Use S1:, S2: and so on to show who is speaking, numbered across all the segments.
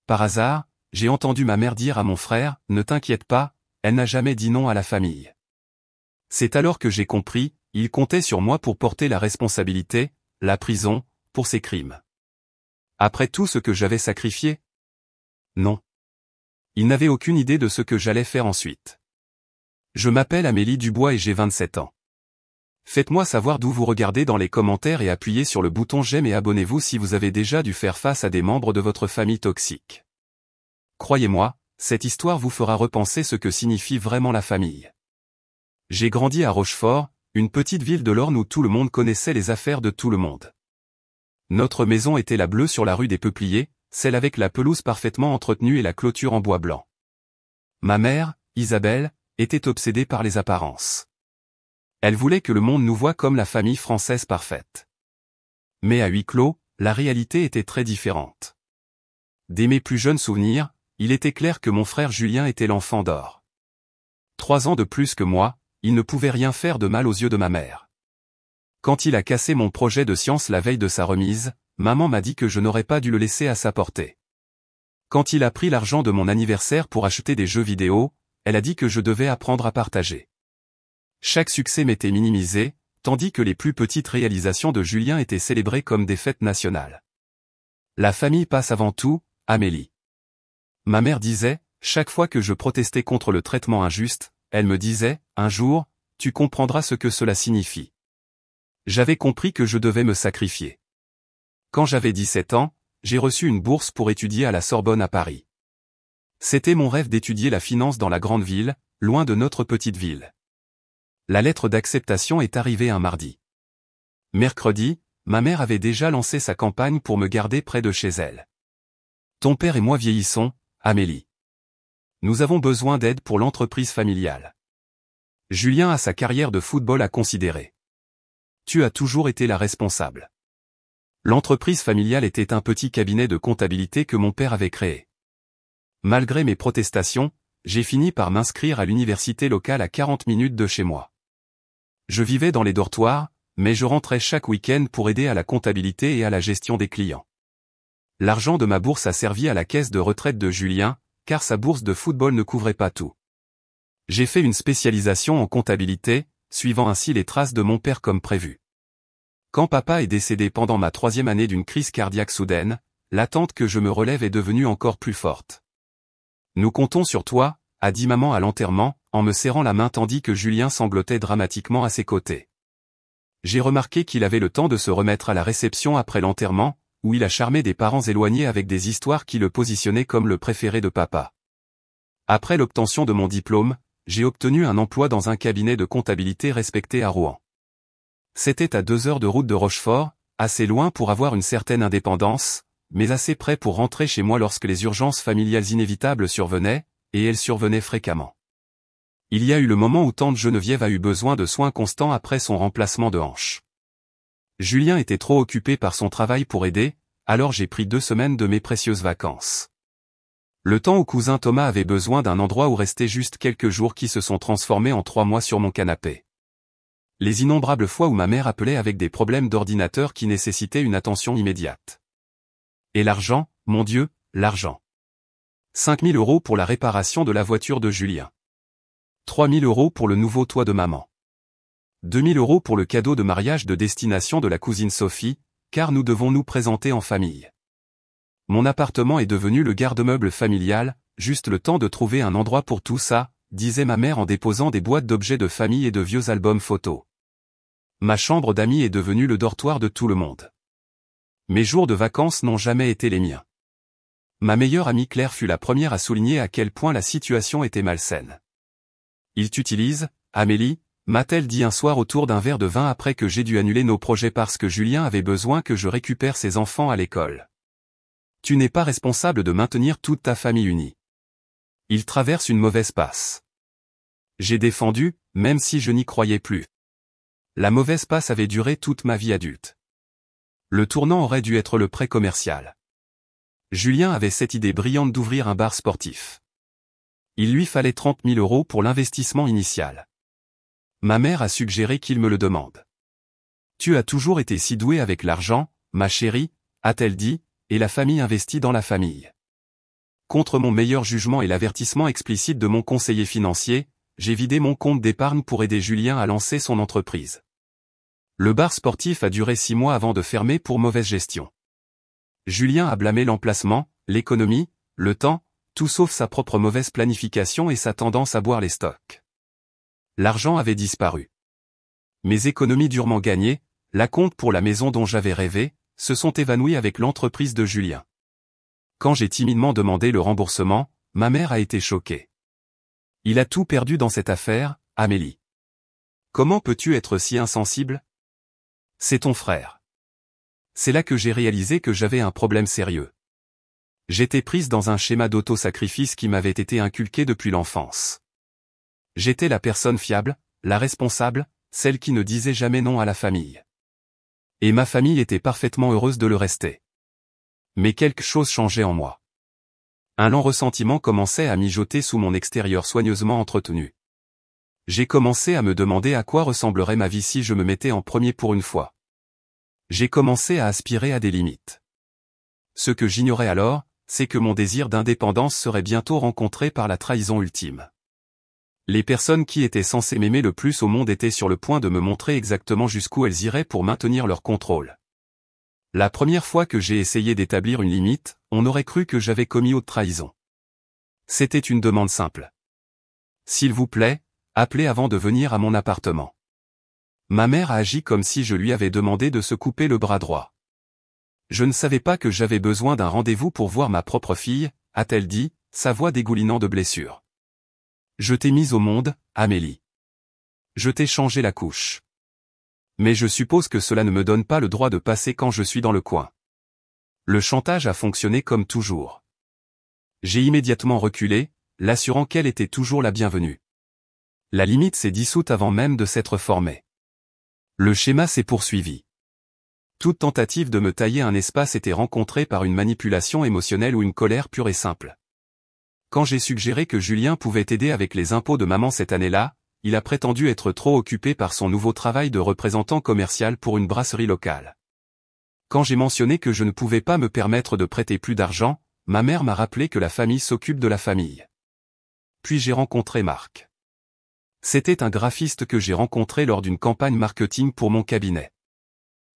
S1: par hasard, j'ai entendu ma mère dire à mon frère, « Ne t'inquiète pas, elle n'a jamais dit non à la famille. » C'est alors que j'ai compris, il comptait sur moi pour porter la responsabilité, la prison, pour ses crimes. Après tout ce que j'avais sacrifié? Non. Il n'avait aucune idée de ce que j'allais faire ensuite. Je m'appelle Amélie Dubois et j'ai 27 ans. Faites-moi savoir d'où vous regardez dans les commentaires et appuyez sur le bouton j'aime et abonnez-vous si vous avez déjà dû faire face à des membres de votre famille toxique. Croyez-moi, cette histoire vous fera repenser ce que signifie vraiment la famille. J'ai grandi à Rochefort, une petite ville de l'Orne où tout le monde connaissait les affaires de tout le monde. Notre maison était la bleue sur la rue des Peupliers, celle avec la pelouse parfaitement entretenue et la clôture en bois blanc. Ma mère, Isabelle, était obsédée par les apparences. Elle voulait que le monde nous voie comme la famille française parfaite. Mais à huis clos, la réalité était très différente. Dès mes plus jeunes souvenirs, il était clair que mon frère Julien était l'enfant d'or. 3 ans de plus que moi, il ne pouvait rien faire de mal aux yeux de ma mère. Quand il a cassé mon projet de science la veille de sa remise, maman m'a dit que je n'aurais pas dû le laisser à sa portée. Quand il a pris l'argent de mon anniversaire pour acheter des jeux vidéo, elle a dit que je devais apprendre à partager. Chaque succès m'était minimisé, tandis que les plus petites réalisations de Julien étaient célébrées comme des fêtes nationales. La famille passe avant tout, Amélie. Ma mère disait, chaque fois que je protestais contre le traitement injuste, elle me disait, un jour, tu comprendras ce que cela signifie. J'avais compris que je devais me sacrifier. Quand j'avais 17 ans, j'ai reçu une bourse pour étudier à la Sorbonne à Paris. C'était mon rêve d'étudier la finance dans la grande ville, loin de notre petite ville. La lettre d'acceptation est arrivée un mardi. Mercredi, ma mère avait déjà lancé sa campagne pour me garder près de chez elle. Ton père et moi vieillissons, Amélie. Nous avons besoin d'aide pour l'entreprise familiale. Julien a sa carrière de football à considérer. Tu as toujours été la responsable. L'entreprise familiale était un petit cabinet de comptabilité que mon père avait créé. Malgré mes protestations, j'ai fini par m'inscrire à l'université locale à 40 minutes de chez moi. Je vivais dans les dortoirs, mais je rentrais chaque week-end pour aider à la comptabilité et à la gestion des clients. L'argent de ma bourse a servi à la caisse de retraite de Julien, car sa bourse de football ne couvrait pas tout. J'ai fait une spécialisation en comptabilité, suivant ainsi les traces de mon père comme prévu. Quand papa est décédé pendant ma 3e année d'une crise cardiaque soudaine, l'attente que je me relève est devenue encore plus forte. Nous comptons sur toi, a dit maman à l'enterrement, en me serrant la main tandis que Julien sanglotait dramatiquement à ses côtés. J'ai remarqué qu'il avait le temps de se remettre à la réception après l'enterrement, où il a charmé des parents éloignés avec des histoires qui le positionnaient comme le préféré de papa. Après l'obtention de mon diplôme, j'ai obtenu un emploi dans un cabinet de comptabilité respecté à Rouen. C'était à 2 heures de route de Rochefort, assez loin pour avoir une certaine indépendance, mais assez près pour rentrer chez moi lorsque les urgences familiales inévitables survenaient, et elles survenaient fréquemment. Il y a eu le moment où tante Geneviève a eu besoin de soins constants après son remplacement de hanche. Julien était trop occupé par son travail pour aider, alors j'ai pris 2 semaines de mes précieuses vacances. Le temps où cousin Thomas avait besoin d'un endroit où rester juste quelques jours qui se sont transformés en 3 mois sur mon canapé. Les innombrables fois où ma mère appelait avec des problèmes d'ordinateur qui nécessitaient une attention immédiate. Et l'argent, mon Dieu, l'argent. 5 000 € pour la réparation de la voiture de Julien. 3 000 € pour le nouveau toit de maman. 2 000 € pour le cadeau de mariage de destination de la cousine Sophie, car nous devons nous présenter en famille. Mon appartement est devenu le garde-meuble familial, juste le temps de trouver un endroit pour tout ça, disait ma mère en déposant des boîtes d'objets de famille et de vieux albums photos. Ma chambre d'amis est devenue le dortoir de tout le monde. Mes jours de vacances n'ont jamais été les miens. Ma meilleure amie Claire fut la première à souligner à quel point la situation était malsaine. Il t'utilise, Amélie, m'a-t-elle dit un soir autour d'un verre de vin après que j'ai dû annuler nos projets parce que Julien avait besoin que je récupère ses enfants à l'école. Tu n'es pas responsable de maintenir toute ta famille unie. Il traverse une mauvaise passe. J'ai défendu, même si je n'y croyais plus. La mauvaise passe avait duré toute ma vie adulte. Le tournant aurait dû être le prêt commercial. Julien avait cette idée brillante d'ouvrir un bar sportif. Il lui fallait 30 000 € pour l'investissement initial. Ma mère a suggéré qu'il me le demande. Tu as toujours été si douée avec l'argent, ma chérie, a-t-elle dit, et la famille investit dans la famille. Contre mon meilleur jugement et l'avertissement explicite de mon conseiller financier, j'ai vidé mon compte d'épargne pour aider Julien à lancer son entreprise. Le bar sportif a duré 6 mois avant de fermer pour mauvaise gestion. Julien a blâmé l'emplacement, l'économie, le temps, tout sauf sa propre mauvaise planification et sa tendance à boire les stocks. L'argent avait disparu. Mes économies durement gagnées, l'acompte pour la maison dont j'avais rêvé, se sont évanouies avec l'entreprise de Julien. Quand j'ai timidement demandé le remboursement, ma mère a été choquée. Il a tout perdu dans cette affaire, Amélie. Comment peux-tu être si insensible? C'est ton frère. C'est là que j'ai réalisé que j'avais un problème sérieux. J'étais prise dans un schéma d'auto-sacrifice qui m'avait été inculqué depuis l'enfance. J'étais la personne fiable, la responsable, celle qui ne disait jamais non à la famille. Et ma famille était parfaitement heureuse de le rester. Mais quelque chose changeait en moi. Un lent ressentiment commençait à mijoter sous mon extérieur soigneusement entretenu. J'ai commencé à me demander à quoi ressemblerait ma vie si je me mettais en premier pour une fois. J'ai commencé à aspirer à des limites. Ce que j'ignorais alors, c'est que mon désir d'indépendance serait bientôt rencontré par la trahison ultime. Les personnes qui étaient censées m'aimer le plus au monde étaient sur le point de me montrer exactement jusqu'où elles iraient pour maintenir leur contrôle. La première fois que j'ai essayé d'établir une limite, on aurait cru que j'avais commis haute trahison. C'était une demande simple. S'il vous plaît, appelez avant de venir à mon appartement. Ma mère a agi comme si je lui avais demandé de se couper le bras droit. Je ne savais pas que j'avais besoin d'un rendez-vous pour voir ma propre fille, a-t-elle dit, sa voix dégoulinant de blessures. Je t'ai mise au monde, Amélie. Je t'ai changé la couche. Mais je suppose que cela ne me donne pas le droit de passer quand je suis dans le coin. Le chantage a fonctionné comme toujours. J'ai immédiatement reculé, l'assurant qu'elle était toujours la bienvenue. La limite s'est dissoute avant même de s'être formée. Le schéma s'est poursuivi. Toute tentative de me tailler un espace était rencontrée par une manipulation émotionnelle ou une colère pure et simple. Quand j'ai suggéré que Julien pouvait aider avec les impôts de maman cette année-là, il a prétendu être trop occupé par son nouveau travail de représentant commercial pour une brasserie locale. Quand j'ai mentionné que je ne pouvais pas me permettre de prêter plus d'argent, ma mère m'a rappelé que la famille s'occupe de la famille. Puis j'ai rencontré Marc. C'était un graphiste que j'ai rencontré lors d'une campagne marketing pour mon cabinet.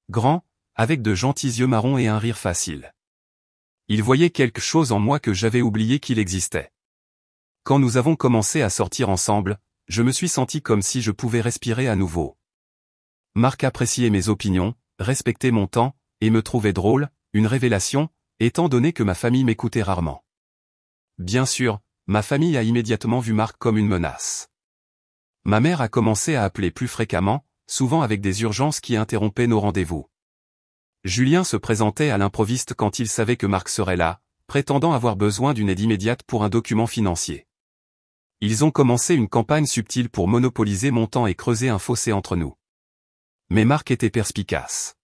S1: Grand, avec de gentils yeux marrons et un rire facile. Il voyait quelque chose en moi que j'avais oublié qu'il existait. Quand nous avons commencé à sortir ensemble, je me suis senti comme si je pouvais respirer à nouveau. Marc appréciait mes opinions, respectait mon temps, et me trouvait drôle, une révélation, étant donné que ma famille m'écoutait rarement. Bien sûr, ma famille a immédiatement vu Marc comme une menace. Ma mère a commencé à appeler plus fréquemment, souvent avec des urgences qui interrompaient nos rendez-vous. Julien se présentait à l'improviste quand il savait que Marc serait là, prétendant avoir besoin d'une aide immédiate pour un document financier. Ils ont commencé une campagne subtile pour monopoliser mon temps et creuser un fossé entre nous. Mais Marc était perspicace.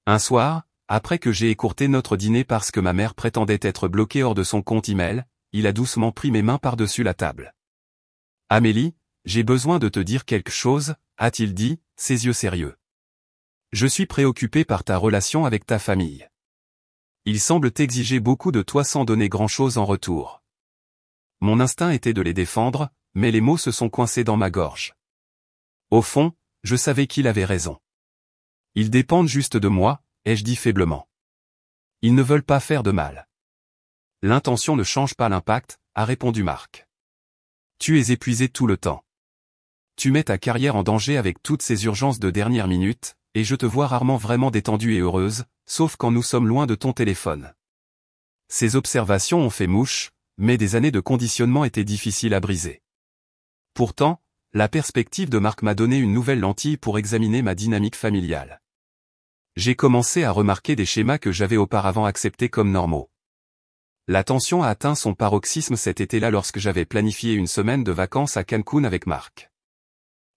S1: Un soir, après que j'ai écourté notre dîner parce que ma mère prétendait être bloquée hors de son compte email, il a doucement pris mes mains par-dessus la table. « Amélie, j'ai besoin de te dire quelque chose, » a-t-il dit, ses yeux sérieux. « Je suis préoccupé par ta relation avec ta famille. Ils semblent t'exiger beaucoup de toi sans donner grand-chose en retour. » Mon instinct était de les défendre, mais les mots se sont coincés dans ma gorge. Au fond, je savais qu'il avait raison. Ils dépendent juste de moi, ai-je dit faiblement. Ils ne veulent pas faire de mal. L'intention ne change pas l'impact, a répondu Marc. Tu es épuisé tout le temps. Tu mets ta carrière en danger avec toutes ces urgences de dernière minute, et je te vois rarement vraiment détendue et heureuse, sauf quand nous sommes loin de ton téléphone. Ces observations ont fait mouche, mais des années de conditionnement étaient difficiles à briser. Pourtant, la perspective de Marc m'a donné une nouvelle lentille pour examiner ma dynamique familiale. J'ai commencé à remarquer des schémas que j'avais auparavant acceptés comme normaux. La tension a atteint son paroxysme cet été-là lorsque j'avais planifié une semaine de vacances à Cancun avec Marc.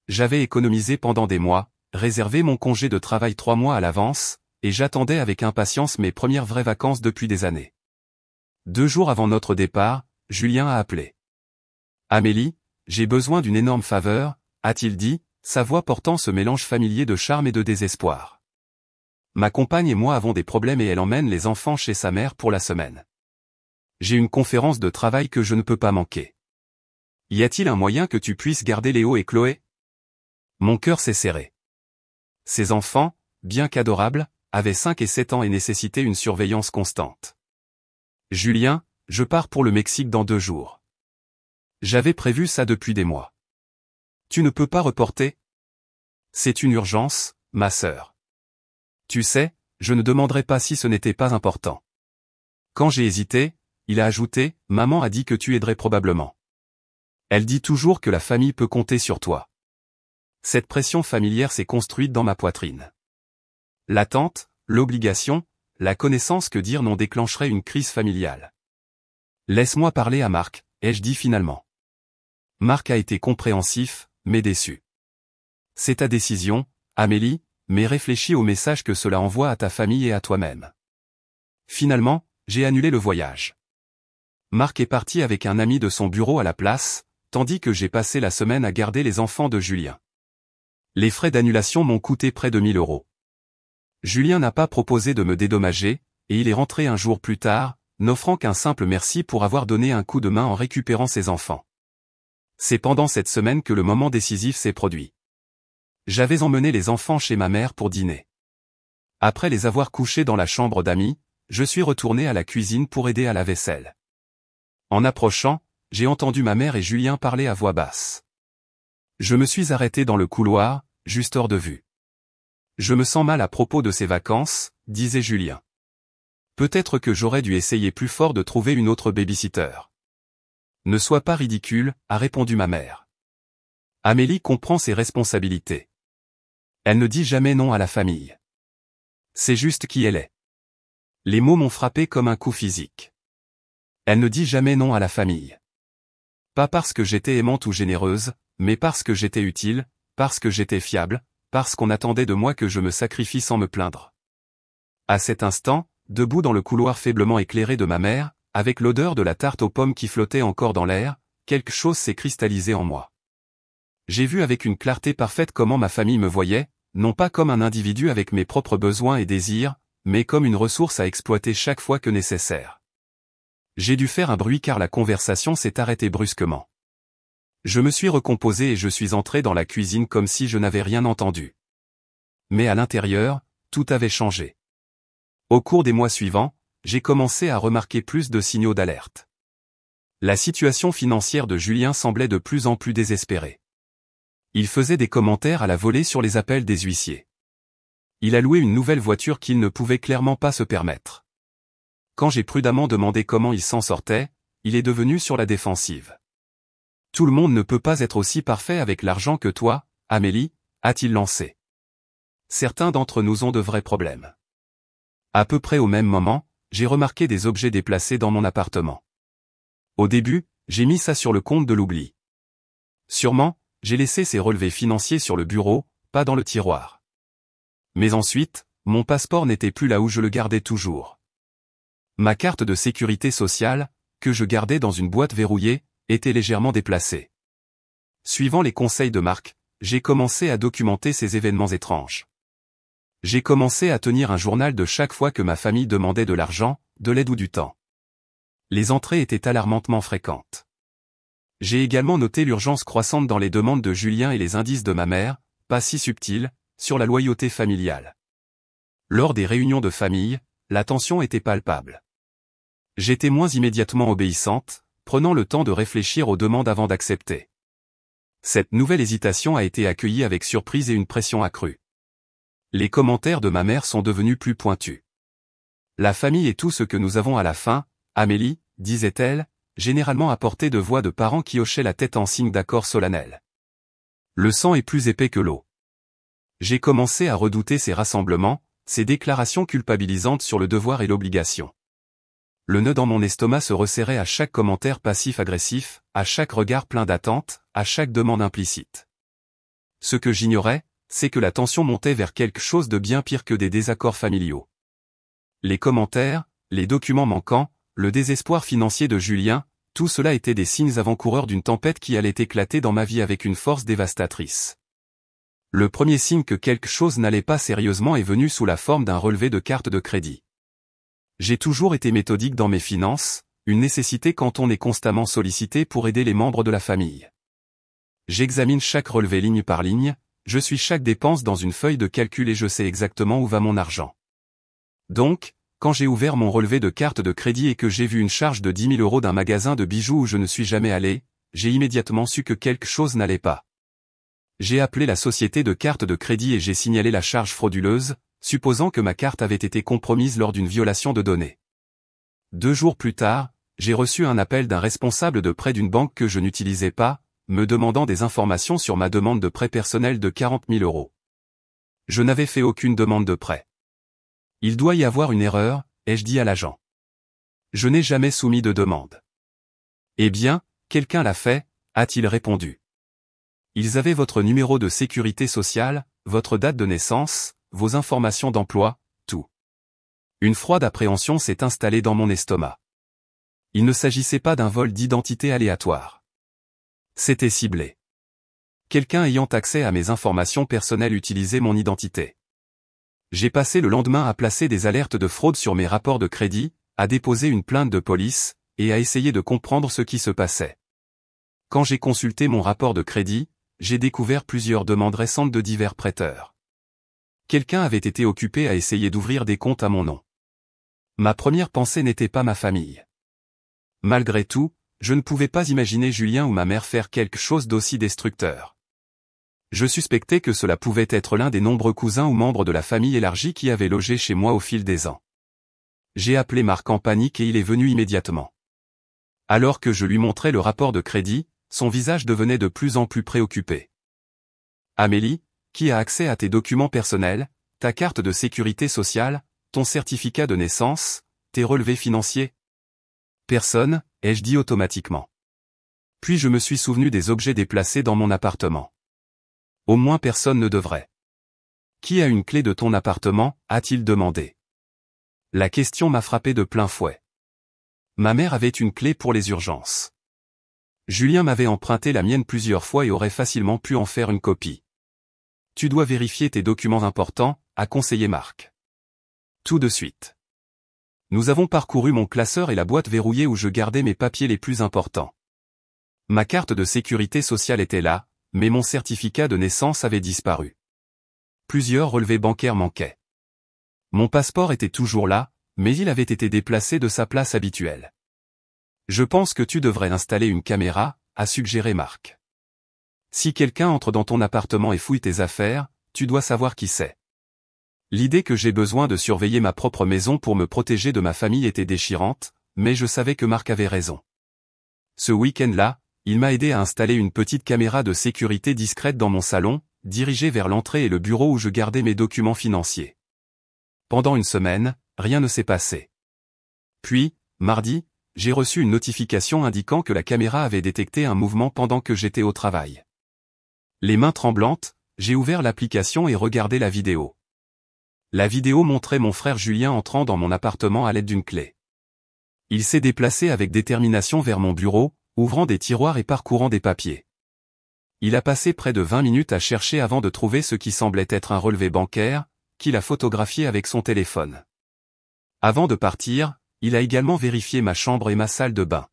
S1: J'avais économisé pendant des mois, réservé mon congé de travail 3 mois à l'avance, et j'attendais avec impatience mes premières vraies vacances depuis des années. 2 jours avant notre départ, Julien a appelé. « Amélie, j'ai besoin d'une énorme faveur, » a-t-il dit, sa voix portant ce mélange familier de charme et de désespoir. « Ma compagne et moi avons des problèmes et elle emmène les enfants chez sa mère pour la semaine. J'ai une conférence de travail que je ne peux pas manquer. Y a-t-il un moyen que tu puisses garder Léo et Chloé? Mon cœur s'est serré. Ces enfants, bien qu'adorables, avaient 5 et 7 ans et nécessitaient une surveillance constante. Julien, je pars pour le Mexique dans 2 jours. J'avais prévu ça depuis des mois. Tu ne peux pas reporter? C'est une urgence, ma sœur. Tu sais, je ne demanderai pas si ce n'était pas important. Quand j'ai hésité, il a ajouté, maman a dit que tu aiderais probablement. Elle dit toujours que la famille peut compter sur toi. Cette pression familière s'est construite dans ma poitrine. L'attente, l'obligation, la connaissance que dire non déclencherait une crise familiale. Laisse-moi parler à Marc, ai-je dit finalement. Marc a été compréhensif, mais déçu. C'est ta décision, Amélie, mais réfléchis au message que cela envoie à ta famille et à toi-même. Finalement, j'ai annulé le voyage. Marc est parti avec un ami de son bureau à la place, tandis que j'ai passé la semaine à garder les enfants de Julien. Les frais d'annulation m'ont coûté près de 1 000 €. Julien n'a pas proposé de me dédommager, et il est rentré un jour plus tard, n'offrant qu'un simple merci pour avoir donné un coup de main en récupérant ses enfants. C'est pendant cette semaine que le moment décisif s'est produit. J'avais emmené les enfants chez ma mère pour dîner. Après les avoir couchés dans la chambre d'amis, je suis retourné à la cuisine pour aider à la vaisselle. En approchant, j'ai entendu ma mère et Julien parler à voix basse. Je me suis arrêté dans le couloir, juste hors de vue. Je me sens mal à propos de ces vacances, disait Julien. Peut-être que j'aurais dû essayer plus fort de trouver une autre babysitter. Ne sois pas ridicule, a répondu ma mère. Amélie comprend ses responsabilités. Elle ne dit jamais non à la famille. C'est juste qui elle est. Les mots m'ont frappé comme un coup physique. Elle ne dit jamais non à la famille. Pas parce que j'étais aimante ou généreuse, mais parce que j'étais utile, parce que j'étais fiable, parce qu'on attendait de moi que je me sacrifie sans me plaindre. À cet instant, debout dans le couloir faiblement éclairé de ma mère, avec l'odeur de la tarte aux pommes qui flottait encore dans l'air, quelque chose s'est cristallisé en moi. J'ai vu avec une clarté parfaite comment ma famille me voyait, non pas comme un individu avec mes propres besoins et désirs, mais comme une ressource à exploiter chaque fois que nécessaire. J'ai dû faire un bruit car la conversation s'est arrêtée brusquement. Je me suis recomposé et je suis entré dans la cuisine comme si je n'avais rien entendu. Mais à l'intérieur, tout avait changé. Au cours des mois suivants, j'ai commencé à remarquer plus de signaux d'alerte. La situation financière de Julien semblait de plus en plus désespérée. Il faisait des commentaires à la volée sur les appels des huissiers. Il a loué une nouvelle voiture qu'il ne pouvait clairement pas se permettre. Quand j'ai prudemment demandé comment il s'en sortait, il est devenu sur la défensive. Tout le monde ne peut pas être aussi parfait avec l'argent que toi, Amélie, a-t-il lancé. Certains d'entre nous ont de vrais problèmes. À peu près au même moment, j'ai remarqué des objets déplacés dans mon appartement. Au début, j'ai mis ça sur le compte de l'oubli. Sûrement, j'ai laissé ces relevés financiers sur le bureau, pas dans le tiroir. Mais ensuite, mon passeport n'était plus là où je le gardais toujours. Ma carte de sécurité sociale, que je gardais dans une boîte verrouillée, était légèrement déplacée. Suivant les conseils de Marc, j'ai commencé à documenter ces événements étranges. J'ai commencé à tenir un journal de chaque fois que ma famille demandait de l'argent, de l'aide ou du temps. Les entrées étaient alarmantement fréquentes. J'ai également noté l'urgence croissante dans les demandes de Julien et les indices de ma mère, pas si subtils, sur la loyauté familiale. Lors des réunions de famille, la tension était palpable. J'étais moins immédiatement obéissante, prenant le temps de réfléchir aux demandes avant d'accepter. Cette nouvelle hésitation a été accueillie avec surprise et une pression accrue. Les commentaires de ma mère sont devenus plus pointus. La famille est tout ce que nous avons à la fin, Amélie, disait-elle, généralement à portée de voix de parents qui hochaient la tête en signe d'accord solennel. Le sang est plus épais que l'eau. J'ai commencé à redouter ces rassemblements, ces déclarations culpabilisantes sur le devoir et l'obligation. Le nœud dans mon estomac se resserrait à chaque commentaire passif-agressif, à chaque regard plein d'attente, à chaque demande implicite. Ce que j'ignorais, c'est que la tension montait vers quelque chose de bien pire que des désaccords familiaux. Les commentaires, les documents manquants, le désespoir financier de Julien, tout cela était des signes avant-coureurs d'une tempête qui allait éclater dans ma vie avec une force dévastatrice. Le premier signe que quelque chose n'allait pas sérieusement est venu sous la forme d'un relevé de carte de crédit. J'ai toujours été méthodique dans mes finances, une nécessité quand on est constamment sollicité pour aider les membres de la famille. J'examine chaque relevé ligne par ligne, je suis chaque dépense dans une feuille de calcul et je sais exactement où va mon argent. Donc, quand j'ai ouvert mon relevé de carte de crédit et que j'ai vu une charge de 10 000 € d'un magasin de bijoux où je ne suis jamais allé, j'ai immédiatement su que quelque chose n'allait pas. J'ai appelé la société de carte de crédit et j'ai signalé la charge frauduleuse, supposant que ma carte avait été compromise lors d'une violation de données. 2 jours plus tard, j'ai reçu un appel d'un responsable de prêt d'une banque que je n'utilisais pas, me demandant des informations sur ma demande de prêt personnel de 40 000 €. Je n'avais fait aucune demande de prêt. Il doit y avoir une erreur, ai-je dit à l'agent. Je n'ai jamais soumis de demande. Eh bien, quelqu'un l'a fait, a-t-il répondu. Ils avaient votre numéro de sécurité sociale, votre date de naissance, vos informations d'emploi, tout. Une froide appréhension s'est installée dans mon estomac. Il ne s'agissait pas d'un vol d'identité aléatoire. C'était ciblé. Quelqu'un ayant accès à mes informations personnelles utilisait mon identité. J'ai passé le lendemain à placer des alertes de fraude sur mes rapports de crédit, à déposer une plainte de police, et à essayer de comprendre ce qui se passait. Quand j'ai consulté mon rapport de crédit, j'ai découvert plusieurs demandes récentes de divers prêteurs. Quelqu'un avait été occupé à essayer d'ouvrir des comptes à mon nom. Ma première pensée n'était pas ma famille. Malgré tout, je ne pouvais pas imaginer Julien ou ma mère faire quelque chose d'aussi destructeur. Je suspectais que cela pouvait être l'un des nombreux cousins ou membres de la famille élargie qui avaient logé chez moi au fil des ans. J'ai appelé Marc en panique et il est venu immédiatement. Alors que je lui montrais le rapport de crédit, son visage devenait de plus en plus préoccupé. Amélie, qui a accès à tes documents personnels, ta carte de sécurité sociale, ton certificat de naissance, tes relevés financiers? Personne, ai-je dit automatiquement. Puis je me suis souvenu des objets déplacés dans mon appartement. Au moins personne ne devrait. Qui a une clé de ton appartement, a-t-il demandé. La question m'a frappé de plein fouet. Ma mère avait une clé pour les urgences. Julien m'avait emprunté la mienne plusieurs fois et aurait facilement pu en faire une copie. Tu dois vérifier tes documents importants, a conseillé Marc. Tout de suite. Nous avons parcouru mon classeur et la boîte verrouillée où je gardais mes papiers les plus importants. Ma carte de sécurité sociale était là, mais mon certificat de naissance avait disparu. Plusieurs relevés bancaires manquaient. Mon passeport était toujours là, mais il avait été déplacé de sa place habituelle. Je pense que tu devrais installer une caméra, a suggéré Marc. Si quelqu'un entre dans ton appartement et fouille tes affaires, tu dois savoir qui c'est. L'idée que j'ai besoin de surveiller ma propre maison pour me protéger de ma famille était déchirante, mais je savais que Marc avait raison. Ce week-end-là, il m'a aidé à installer une petite caméra de sécurité discrète dans mon salon, dirigée vers l'entrée et le bureau où je gardais mes documents financiers. Pendant une semaine, rien ne s'est passé. Puis, mardi, j'ai reçu une notification indiquant que la caméra avait détecté un mouvement pendant que j'étais au travail. Les mains tremblantes, j'ai ouvert l'application et regardé la vidéo. La vidéo montrait mon frère Julien entrant dans mon appartement à l'aide d'une clé. Il s'est déplacé avec détermination vers mon bureau, ouvrant des tiroirs et parcourant des papiers. Il a passé près de 20 minutes à chercher avant de trouver ce qui semblait être un relevé bancaire, qu'il a photographié avec son téléphone. Avant de partir, il a également vérifié ma chambre et ma salle de bain.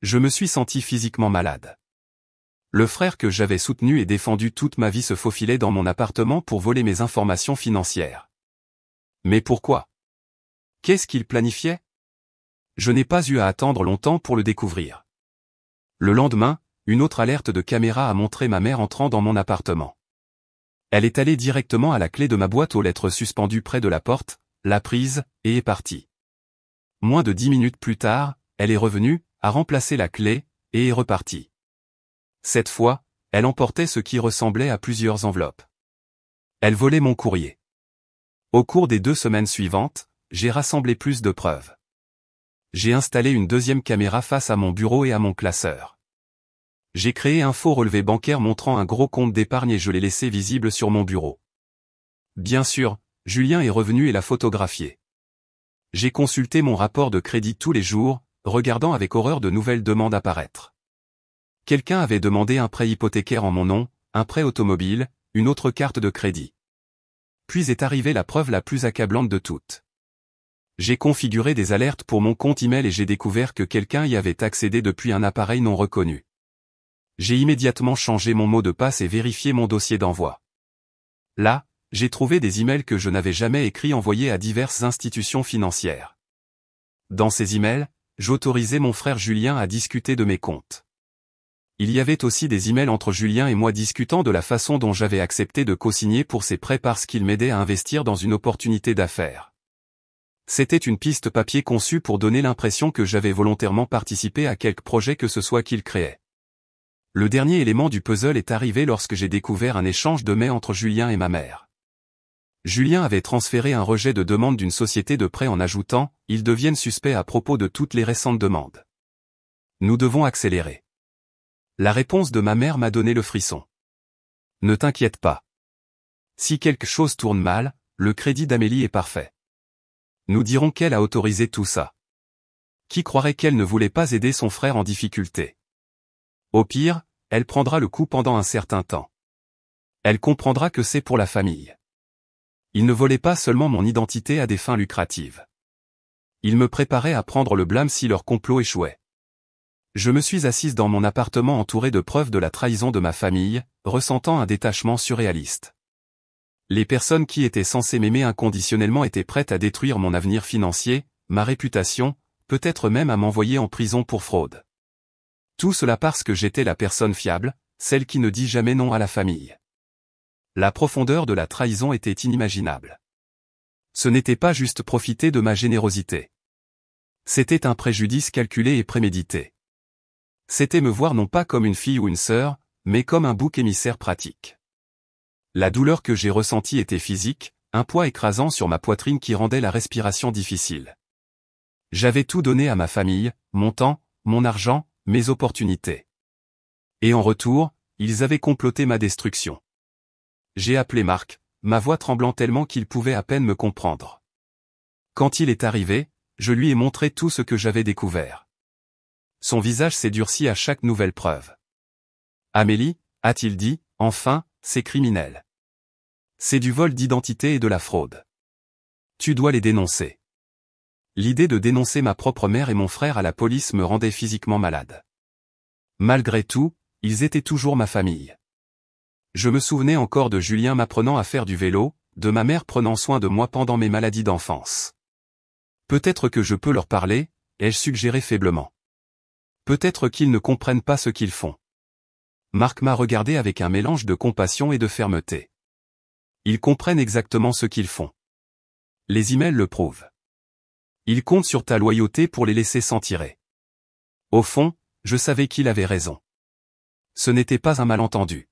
S1: Je me suis senti physiquement malade. Le frère que j'avais soutenu et défendu toute ma vie se faufilait dans mon appartement pour voler mes informations financières. Mais pourquoi? Qu'est-ce qu'il planifiait? Je n'ai pas eu à attendre longtemps pour le découvrir. Le lendemain, une autre alerte de caméra a montré ma mère entrant dans mon appartement. Elle est allée directement à la clé de ma boîte aux lettres suspendue près de la porte, l'a prise, et est partie. Moins de 10 minutes plus tard, elle est revenue, a remplacé la clé, et est repartie. Cette fois, elle emportait ce qui ressemblait à plusieurs enveloppes. Elle volait mon courrier. Au cours des 2 semaines suivantes, j'ai rassemblé plus de preuves. J'ai installé une deuxième caméra face à mon bureau et à mon classeur. J'ai créé un faux relevé bancaire montrant un gros compte d'épargne et je l'ai laissé visible sur mon bureau. Bien sûr, Julien est revenu et l'a photographié. J'ai consulté mon rapport de crédit tous les jours, regardant avec horreur de nouvelles demandes apparaître. Quelqu'un avait demandé un prêt hypothécaire en mon nom, un prêt automobile, une autre carte de crédit. Puis est arrivée la preuve la plus accablante de toutes. J'ai configuré des alertes pour mon compte email et j'ai découvert que quelqu'un y avait accédé depuis un appareil non reconnu. J'ai immédiatement changé mon mot de passe et vérifié mon dossier d'envoi. Là, j'ai trouvé des emails que je n'avais jamais écrits envoyés à diverses institutions financières. Dans ces emails, j'autorisais mon frère Julien à discuter de mes comptes. Il y avait aussi des emails entre Julien et moi discutant de la façon dont j'avais accepté de co-signer pour ses prêts parce qu'il m'aidait à investir dans une opportunité d'affaires. C'était une piste papier conçue pour donner l'impression que j'avais volontairement participé à quelque projet que ce soit qu'il créait. Le dernier élément du puzzle est arrivé lorsque j'ai découvert un échange de mails entre Julien et ma mère. Julien avait transféré un rejet de demande d'une société de prêt en ajoutant « Ils deviennent suspects à propos de toutes les récentes demandes. Nous devons accélérer ». La réponse de ma mère m'a donné le frisson. Ne t'inquiète pas. Si quelque chose tourne mal, le crédit d'Amélie est parfait. Nous dirons qu'elle a autorisé tout ça. Qui croirait qu'elle ne voulait pas aider son frère en difficulté? Au pire, elle prendra le coup pendant un certain temps. Elle comprendra que c'est pour la famille. Il ne volait pas seulement mon identité à des fins lucratives. Il me préparait à prendre le blâme si leur complot échouait. Je me suis assise dans mon appartement entouré de preuves de la trahison de ma famille, ressentant un détachement surréaliste. Les personnes qui étaient censées m'aimer inconditionnellement étaient prêtes à détruire mon avenir financier, ma réputation, peut-être même à m'envoyer en prison pour fraude. Tout cela parce que j'étais la personne fiable, celle qui ne dit jamais non à la famille. La profondeur de la trahison était inimaginable. Ce n'était pas juste profiter de ma générosité. C'était un préjudice calculé et prémédité. C'était me voir non pas comme une fille ou une sœur, mais comme un bouc émissaire pratique. La douleur que j'ai ressentie était physique, un poids écrasant sur ma poitrine qui rendait la respiration difficile. J'avais tout donné à ma famille, mon temps, mon argent, mes opportunités. Et en retour, ils avaient comploté ma destruction. J'ai appelé Marc, ma voix tremblant tellement qu'il pouvait à peine me comprendre. Quand il est arrivé, je lui ai montré tout ce que j'avais découvert. Son visage s'est durci à chaque nouvelle preuve. Amélie, a-t-il dit, enfin, c'est criminel. C'est du vol d'identité et de la fraude. Tu dois les dénoncer. L'idée de dénoncer ma propre mère et mon frère à la police me rendait physiquement malade. Malgré tout, ils étaient toujours ma famille. Je me souvenais encore de Julien m'apprenant à faire du vélo, de ma mère prenant soin de moi pendant mes maladies d'enfance. Peut-être que je peux leur parler, ai-je suggéré faiblement. Peut-être qu'ils ne comprennent pas ce qu'ils font. Marc m'a regardé avec un mélange de compassion et de fermeté. Ils comprennent exactement ce qu'ils font. Les emails le prouvent. Ils comptent sur ta loyauté pour les laisser s'en tirer. Au fond, je savais qu'il avait raison. Ce n'était pas un malentendu.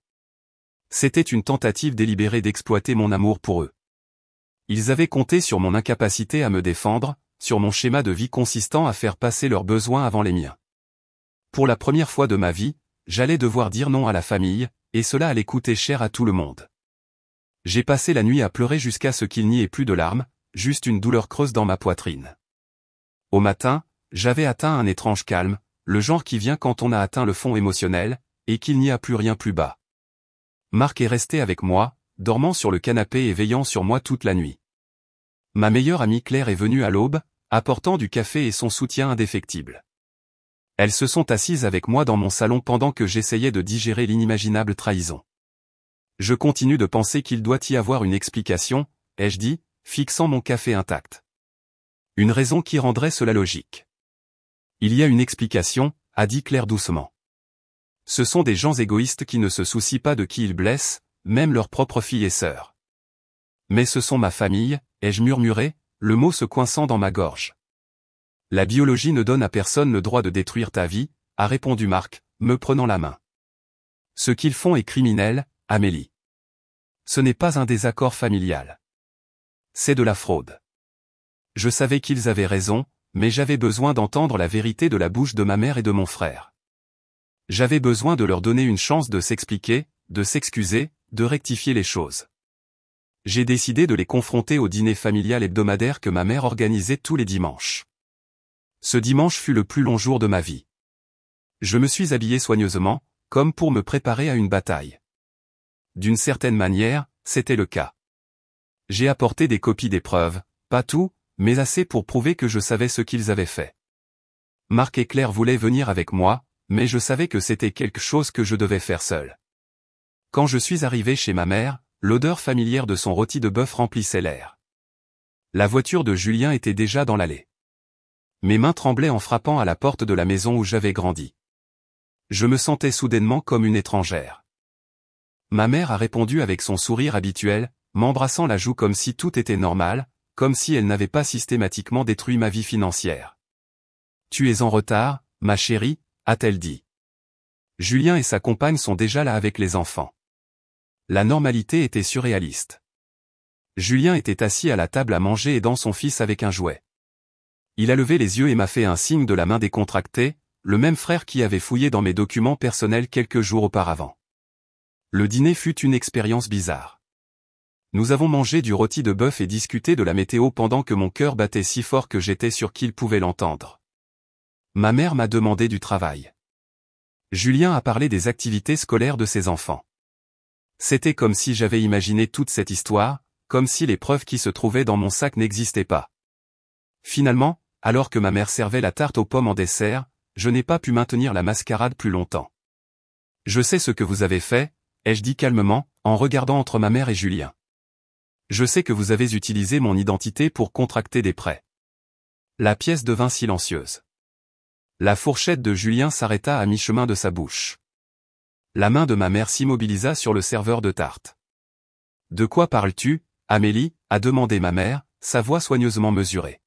S1: C'était une tentative délibérée d'exploiter mon amour pour eux. Ils avaient compté sur mon incapacité à me défendre, sur mon schéma de vie consistant à faire passer leurs besoins avant les miens. Pour la première fois de ma vie, j'allais devoir dire non à la famille, et cela allait coûter cher à tout le monde. J'ai passé la nuit à pleurer jusqu'à ce qu'il n'y ait plus de larmes, juste une douleur creuse dans ma poitrine. Au matin, j'avais atteint un étrange calme, le genre qui vient quand on a atteint le fond émotionnel, et qu'il n'y a plus rien plus bas. Marc est resté avec moi, dormant sur le canapé et veillant sur moi toute la nuit. Ma meilleure amie Claire est venue à l'aube, apportant du café et son soutien indéfectible. Elles se sont assises avec moi dans mon salon pendant que j'essayais de digérer l'inimaginable trahison. Je continue de penser qu'il doit y avoir une explication, ai-je dit, fixant mon café intact. Une raison qui rendrait cela logique. Il y a une explication, a dit Claire doucement. Ce sont des gens égoïstes qui ne se soucient pas de qui ils blessent, même leurs propres filles et sœurs. Mais ce sont ma famille, ai-je murmuré, le mot se coinçant dans ma gorge. La biologie ne donne à personne le droit de détruire ta vie, a répondu Marc, me prenant la main. Ce qu'ils font est criminel, Amélie. Ce n'est pas un désaccord familial. C'est de la fraude. Je savais qu'ils avaient raison, mais j'avais besoin d'entendre la vérité de la bouche de ma mère et de mon frère. J'avais besoin de leur donner une chance de s'expliquer, de s'excuser, de rectifier les choses. J'ai décidé de les confronter au dîner familial hebdomadaire que ma mère organisait tous les dimanches. Ce dimanche fut le plus long jour de ma vie. Je me suis habillé soigneusement, comme pour me préparer à une bataille. D'une certaine manière, c'était le cas. J'ai apporté des copies des preuves, pas tout, mais assez pour prouver que je savais ce qu'ils avaient fait. Marc et Claire voulaient venir avec moi, mais je savais que c'était quelque chose que je devais faire seul. Quand je suis arrivé chez ma mère, l'odeur familière de son rôti de bœuf remplissait l'air. La voiture de Julien était déjà dans l'allée. Mes mains tremblaient en frappant à la porte de la maison où j'avais grandi. Je me sentais soudainement comme une étrangère. Ma mère a répondu avec son sourire habituel, m'embrassant la joue comme si tout était normal, comme si elle n'avait pas systématiquement détruit ma vie financière. « Tu es en retard, ma chérie », a-t-elle dit. Julien et sa compagne sont déjà là avec les enfants. La normalité était surréaliste. Julien était assis à la table à manger aidant son fils avec un jouet. Il a levé les yeux et m'a fait un signe de la main décontractée, le même frère qui avait fouillé dans mes documents personnels quelques jours auparavant. Le dîner fut une expérience bizarre. Nous avons mangé du rôti de bœuf et discuté de la météo pendant que mon cœur battait si fort que j'étais sûr qu'il pouvait l'entendre. Ma mère m'a demandé du travail. Julien a parlé des activités scolaires de ses enfants. C'était comme si j'avais imaginé toute cette histoire, comme si les preuves qui se trouvaient dans mon sac n'existaient pas. Finalement, alors que ma mère servait la tarte aux pommes en dessert, je n'ai pas pu maintenir la mascarade plus longtemps. « Je sais ce que vous avez fait », ai-je dit calmement, en regardant entre ma mère et Julien. « Je sais que vous avez utilisé mon identité pour contracter des prêts. » La pièce devint silencieuse. La fourchette de Julien s'arrêta à mi-chemin de sa bouche. La main de ma mère s'immobilisa sur le serveur de tarte. « De quoi parles-tu, Amélie ?» a demandé ma mère, sa voix soigneusement mesurée.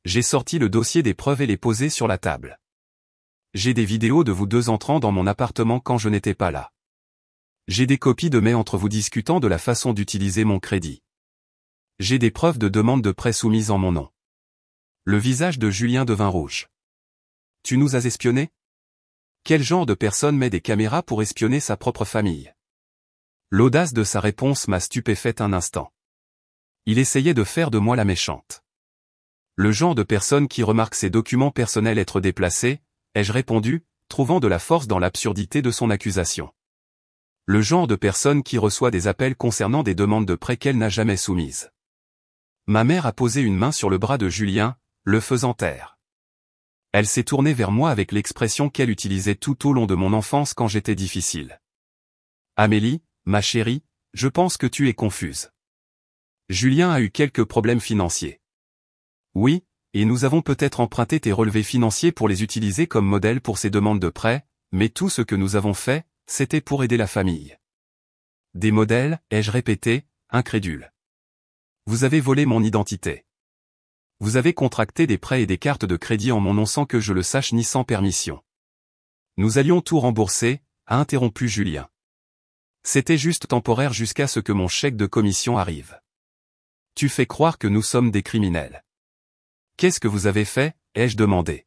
S1: J'ai sorti le dossier des preuves et les posé sur la table. J'ai des vidéos de vous deux entrant dans mon appartement quand je n'étais pas là. J'ai des copies de mails entre vous discutant de la façon d'utiliser mon crédit. J'ai des preuves de demande de prêt soumises en mon nom. Le visage de Julien devint rouge. Tu nous as espionnés? Quel genre de personne met des caméras pour espionner sa propre famille? L'audace de sa réponse m'a stupéfaite un instant. Il essayait de faire de moi la méchante. Le genre de personne qui remarque ses documents personnels être déplacés, ai-je répondu, trouvant de la force dans l'absurdité de son accusation. Le genre de personne qui reçoit des appels concernant des demandes de prêt qu'elle n'a jamais soumises. Ma mère a posé une main sur le bras de Julien, le faisant taire. Elle s'est tournée vers moi avec l'expression qu'elle utilisait tout au long de mon enfance quand j'étais difficile. Amélie, ma chérie, je pense que tu es confuse. Julien a eu quelques problèmes financiers. Oui, et nous avons peut-être emprunté tes relevés financiers pour les utiliser comme modèle pour ces demandes de prêt, mais tout ce que nous avons fait, c'était pour aider la famille. Des modèles, ai-je répété, incrédule. Vous avez volé mon identité. Vous avez contracté des prêts et des cartes de crédit en mon nom sans que je le sache ni sans permission. Nous allions tout rembourser, a interrompu Julien. C'était juste temporaire jusqu'à ce que mon chèque de commission arrive. Tu fais croire que nous sommes des criminels. Qu'est-ce que vous avez fait, ai-je demandé.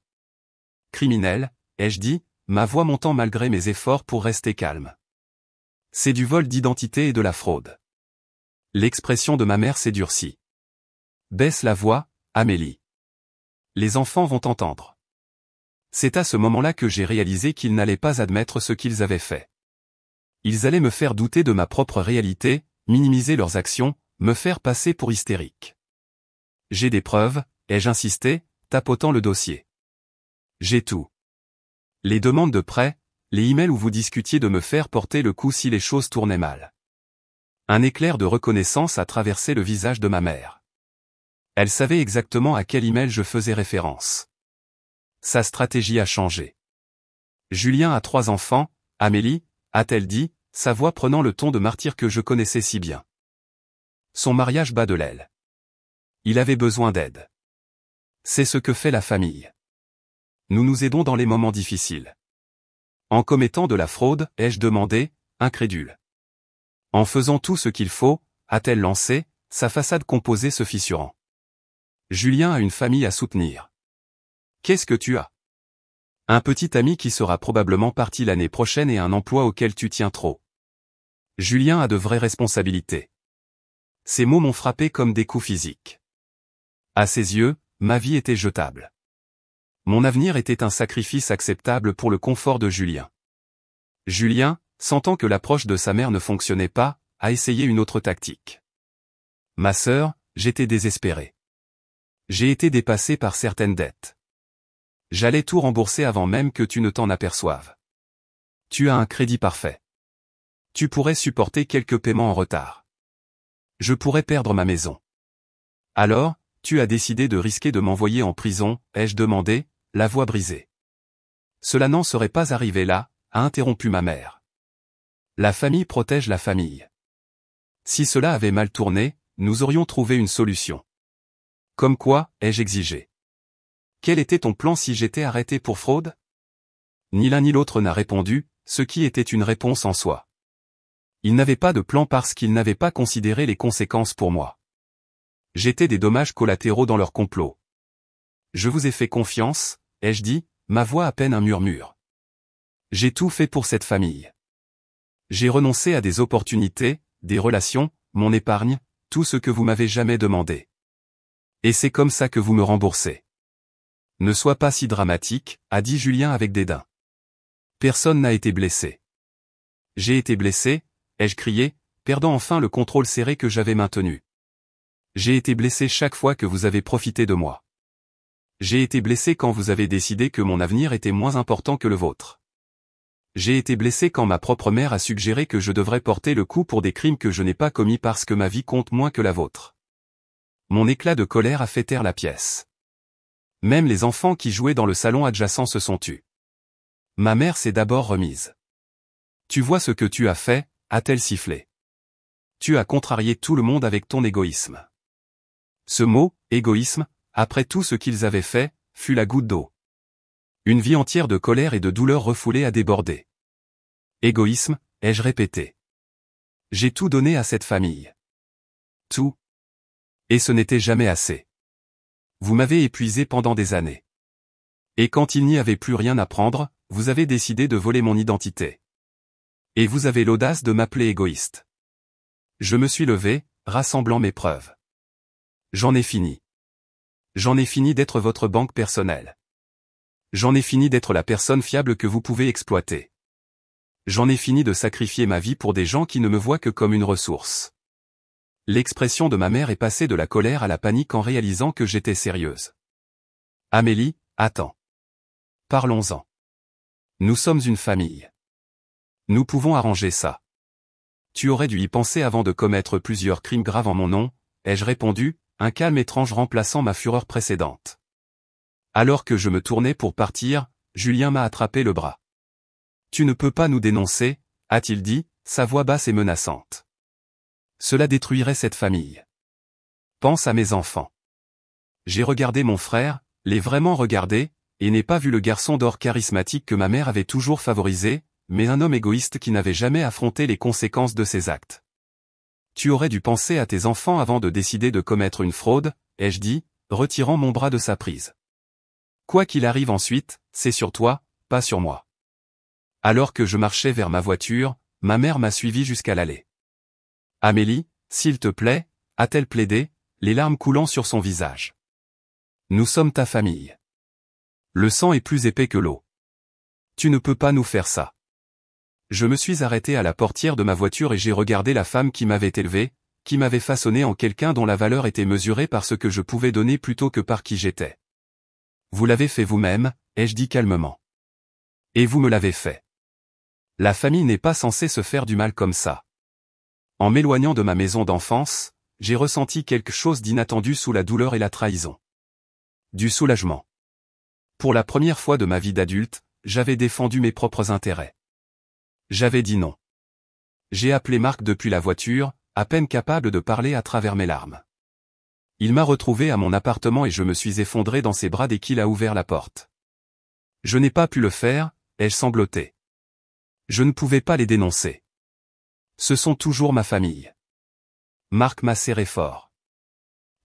S1: Criminel, ai-je dit, ma voix montant malgré mes efforts pour rester calme. C'est du vol d'identité et de la fraude. L'expression de ma mère s'est durcie. Baisse la voix, Amélie. Les enfants vont entendre. C'est à ce moment-là que j'ai réalisé qu'ils n'allaient pas admettre ce qu'ils avaient fait. Ils allaient me faire douter de ma propre réalité, minimiser leurs actions, me faire passer pour hystérique. J'ai des preuves, ai-je insisté, tapotant le dossier. J'ai tout. Les demandes de prêt, les emails où vous discutiez de me faire porter le coup si les choses tournaient mal. Un éclair de reconnaissance a traversé le visage de ma mère. Elle savait exactement à quel email je faisais référence. Sa stratégie a changé. Julien a 3 enfants, Amélie, a-t-elle dit, sa voix prenant le ton de martyr que je connaissais si bien. Son mariage bat de l'aile. Il avait besoin d'aide. C'est ce que fait la famille. Nous nous aidons dans les moments difficiles. En commettant de la fraude, ai-je demandé, incrédule. En faisant tout ce qu'il faut, a-t-elle lancé, sa façade composée se fissurant. Julien a une famille à soutenir. Qu'est-ce que tu as? Un petit ami qui sera probablement parti l'année prochaine et un emploi auquel tu tiens trop. Julien a de vraies responsabilités. Ces mots m'ont frappé comme des coups physiques. À ses yeux, ma vie était jetable. Mon avenir était un sacrifice acceptable pour le confort de Julien. Julien, sentant que l'approche de sa mère ne fonctionnait pas, a essayé une autre tactique. Ma sœur, j'étais désespéré. J'ai été dépassé par certaines dettes. J'allais tout rembourser avant même que tu ne t'en aperçoives. Tu as un crédit parfait. Tu pourrais supporter quelques paiements en retard. Je pourrais perdre ma maison. Alors, tu as décidé de risquer de m'envoyer en prison, ai-je demandé, la voix brisée. Cela n'en serait pas arrivé là, a interrompu ma mère. La famille protège la famille. Si cela avait mal tourné, nous aurions trouvé une solution. Comme quoi, ai-je exigé. Quel était ton plan si j'étais arrêté pour fraude? Ni l'un ni l'autre n'a répondu, ce qui était une réponse en soi. Ils n'avaient pas de plan parce qu'ils n'avaient pas considéré les conséquences pour moi. J'étais des dommages collatéraux dans leur complot. Je vous ai fait confiance, ai-je dit, ma voix à peine un murmure. J'ai tout fait pour cette famille. J'ai renoncé à des opportunités, des relations, mon épargne, tout ce que vous m'avez jamais demandé. Et c'est comme ça que vous me remboursez. Ne sois pas si dramatique, a dit Julien avec dédain. Personne n'a été blessé. J'ai été blessé, ai-je crié, perdant enfin le contrôle serré que j'avais maintenu. J'ai été blessé chaque fois que vous avez profité de moi. J'ai été blessé quand vous avez décidé que mon avenir était moins important que le vôtre. J'ai été blessé quand ma propre mère a suggéré que je devrais porter le coup pour des crimes que je n'ai pas commis parce que ma vie compte moins que la vôtre. Mon éclat de colère a fait taire la pièce. Même les enfants qui jouaient dans le salon adjacent se sont tus. Ma mère s'est d'abord remise. Tu vois ce que tu as fait, a-t-elle sifflé. Tu as contrarié tout le monde avec ton égoïsme. Ce mot, égoïsme, après tout ce qu'ils avaient fait, fut la goutte d'eau. Une vie entière de colère et de douleur refoulée a débordé. Égoïsme, ai-je répété. J'ai tout donné à cette famille. Tout. Et ce n'était jamais assez. Vous m'avez épuisé pendant des années. Et quand il n'y avait plus rien à prendre, vous avez décidé de voler mon identité. Et vous avez l'audace de m'appeler égoïste. Je me suis levé, rassemblant mes preuves. J'en ai fini. J'en ai fini d'être votre banque personnelle. J'en ai fini d'être la personne fiable que vous pouvez exploiter. J'en ai fini de sacrifier ma vie pour des gens qui ne me voient que comme une ressource. L'expression de ma mère est passée de la colère à la panique en réalisant que j'étais sérieuse. Amélie, attends. Parlons-en. Nous sommes une famille. Nous pouvons arranger ça. Tu aurais dû y penser avant de commettre plusieurs crimes graves en mon nom, ai-je répondu, un calme étrange remplaçant ma fureur précédente. Alors que je me tournais pour partir, Julien m'a attrapé le bras. Tu ne peux pas nous dénoncer, a-t-il dit, sa voix basse et menaçante. Cela détruirait cette famille. Pense à mes enfants. J'ai regardé mon frère, l'ai vraiment regardé, et n'ai pas vu le garçon d'or charismatique que ma mère avait toujours favorisé, mais un homme égoïste qui n'avait jamais affronté les conséquences de ses actes. Tu aurais dû penser à tes enfants avant de décider de commettre une fraude, ai-je dit, retirant mon bras de sa prise. Quoi qu'il arrive ensuite, c'est sur toi, pas sur moi. Alors que je marchais vers ma voiture, ma mère m'a suivi jusqu'à l'allée. Amélie, s'il te plaît, a-t-elle plaidé, les larmes coulant sur son visage. Nous sommes ta famille. Le sang est plus épais que l'eau. Tu ne peux pas nous faire ça. Je me suis arrêté à la portière de ma voiture et j'ai regardé la femme qui m'avait élevé, qui m'avait façonné en quelqu'un dont la valeur était mesurée par ce que je pouvais donner plutôt que par qui j'étais. Vous l'avez fait vous-même, ai-je dit calmement. Et vous me l'avez fait. La famille n'est pas censée se faire du mal comme ça. En m'éloignant de ma maison d'enfance, j'ai ressenti quelque chose d'inattendu sous la douleur et la trahison. Du soulagement. Pour la première fois de ma vie d'adulte, j'avais défendu mes propres intérêts. J'avais dit non. J'ai appelé Marc depuis la voiture, à peine capable de parler à travers mes larmes. Il m'a retrouvé à mon appartement et je me suis effondré dans ses bras dès qu'il a ouvert la porte. Je n'ai pas pu le faire, ai-je sangloté. Je ne pouvais pas les dénoncer. Ce sont toujours ma famille. Marc m'a serré fort.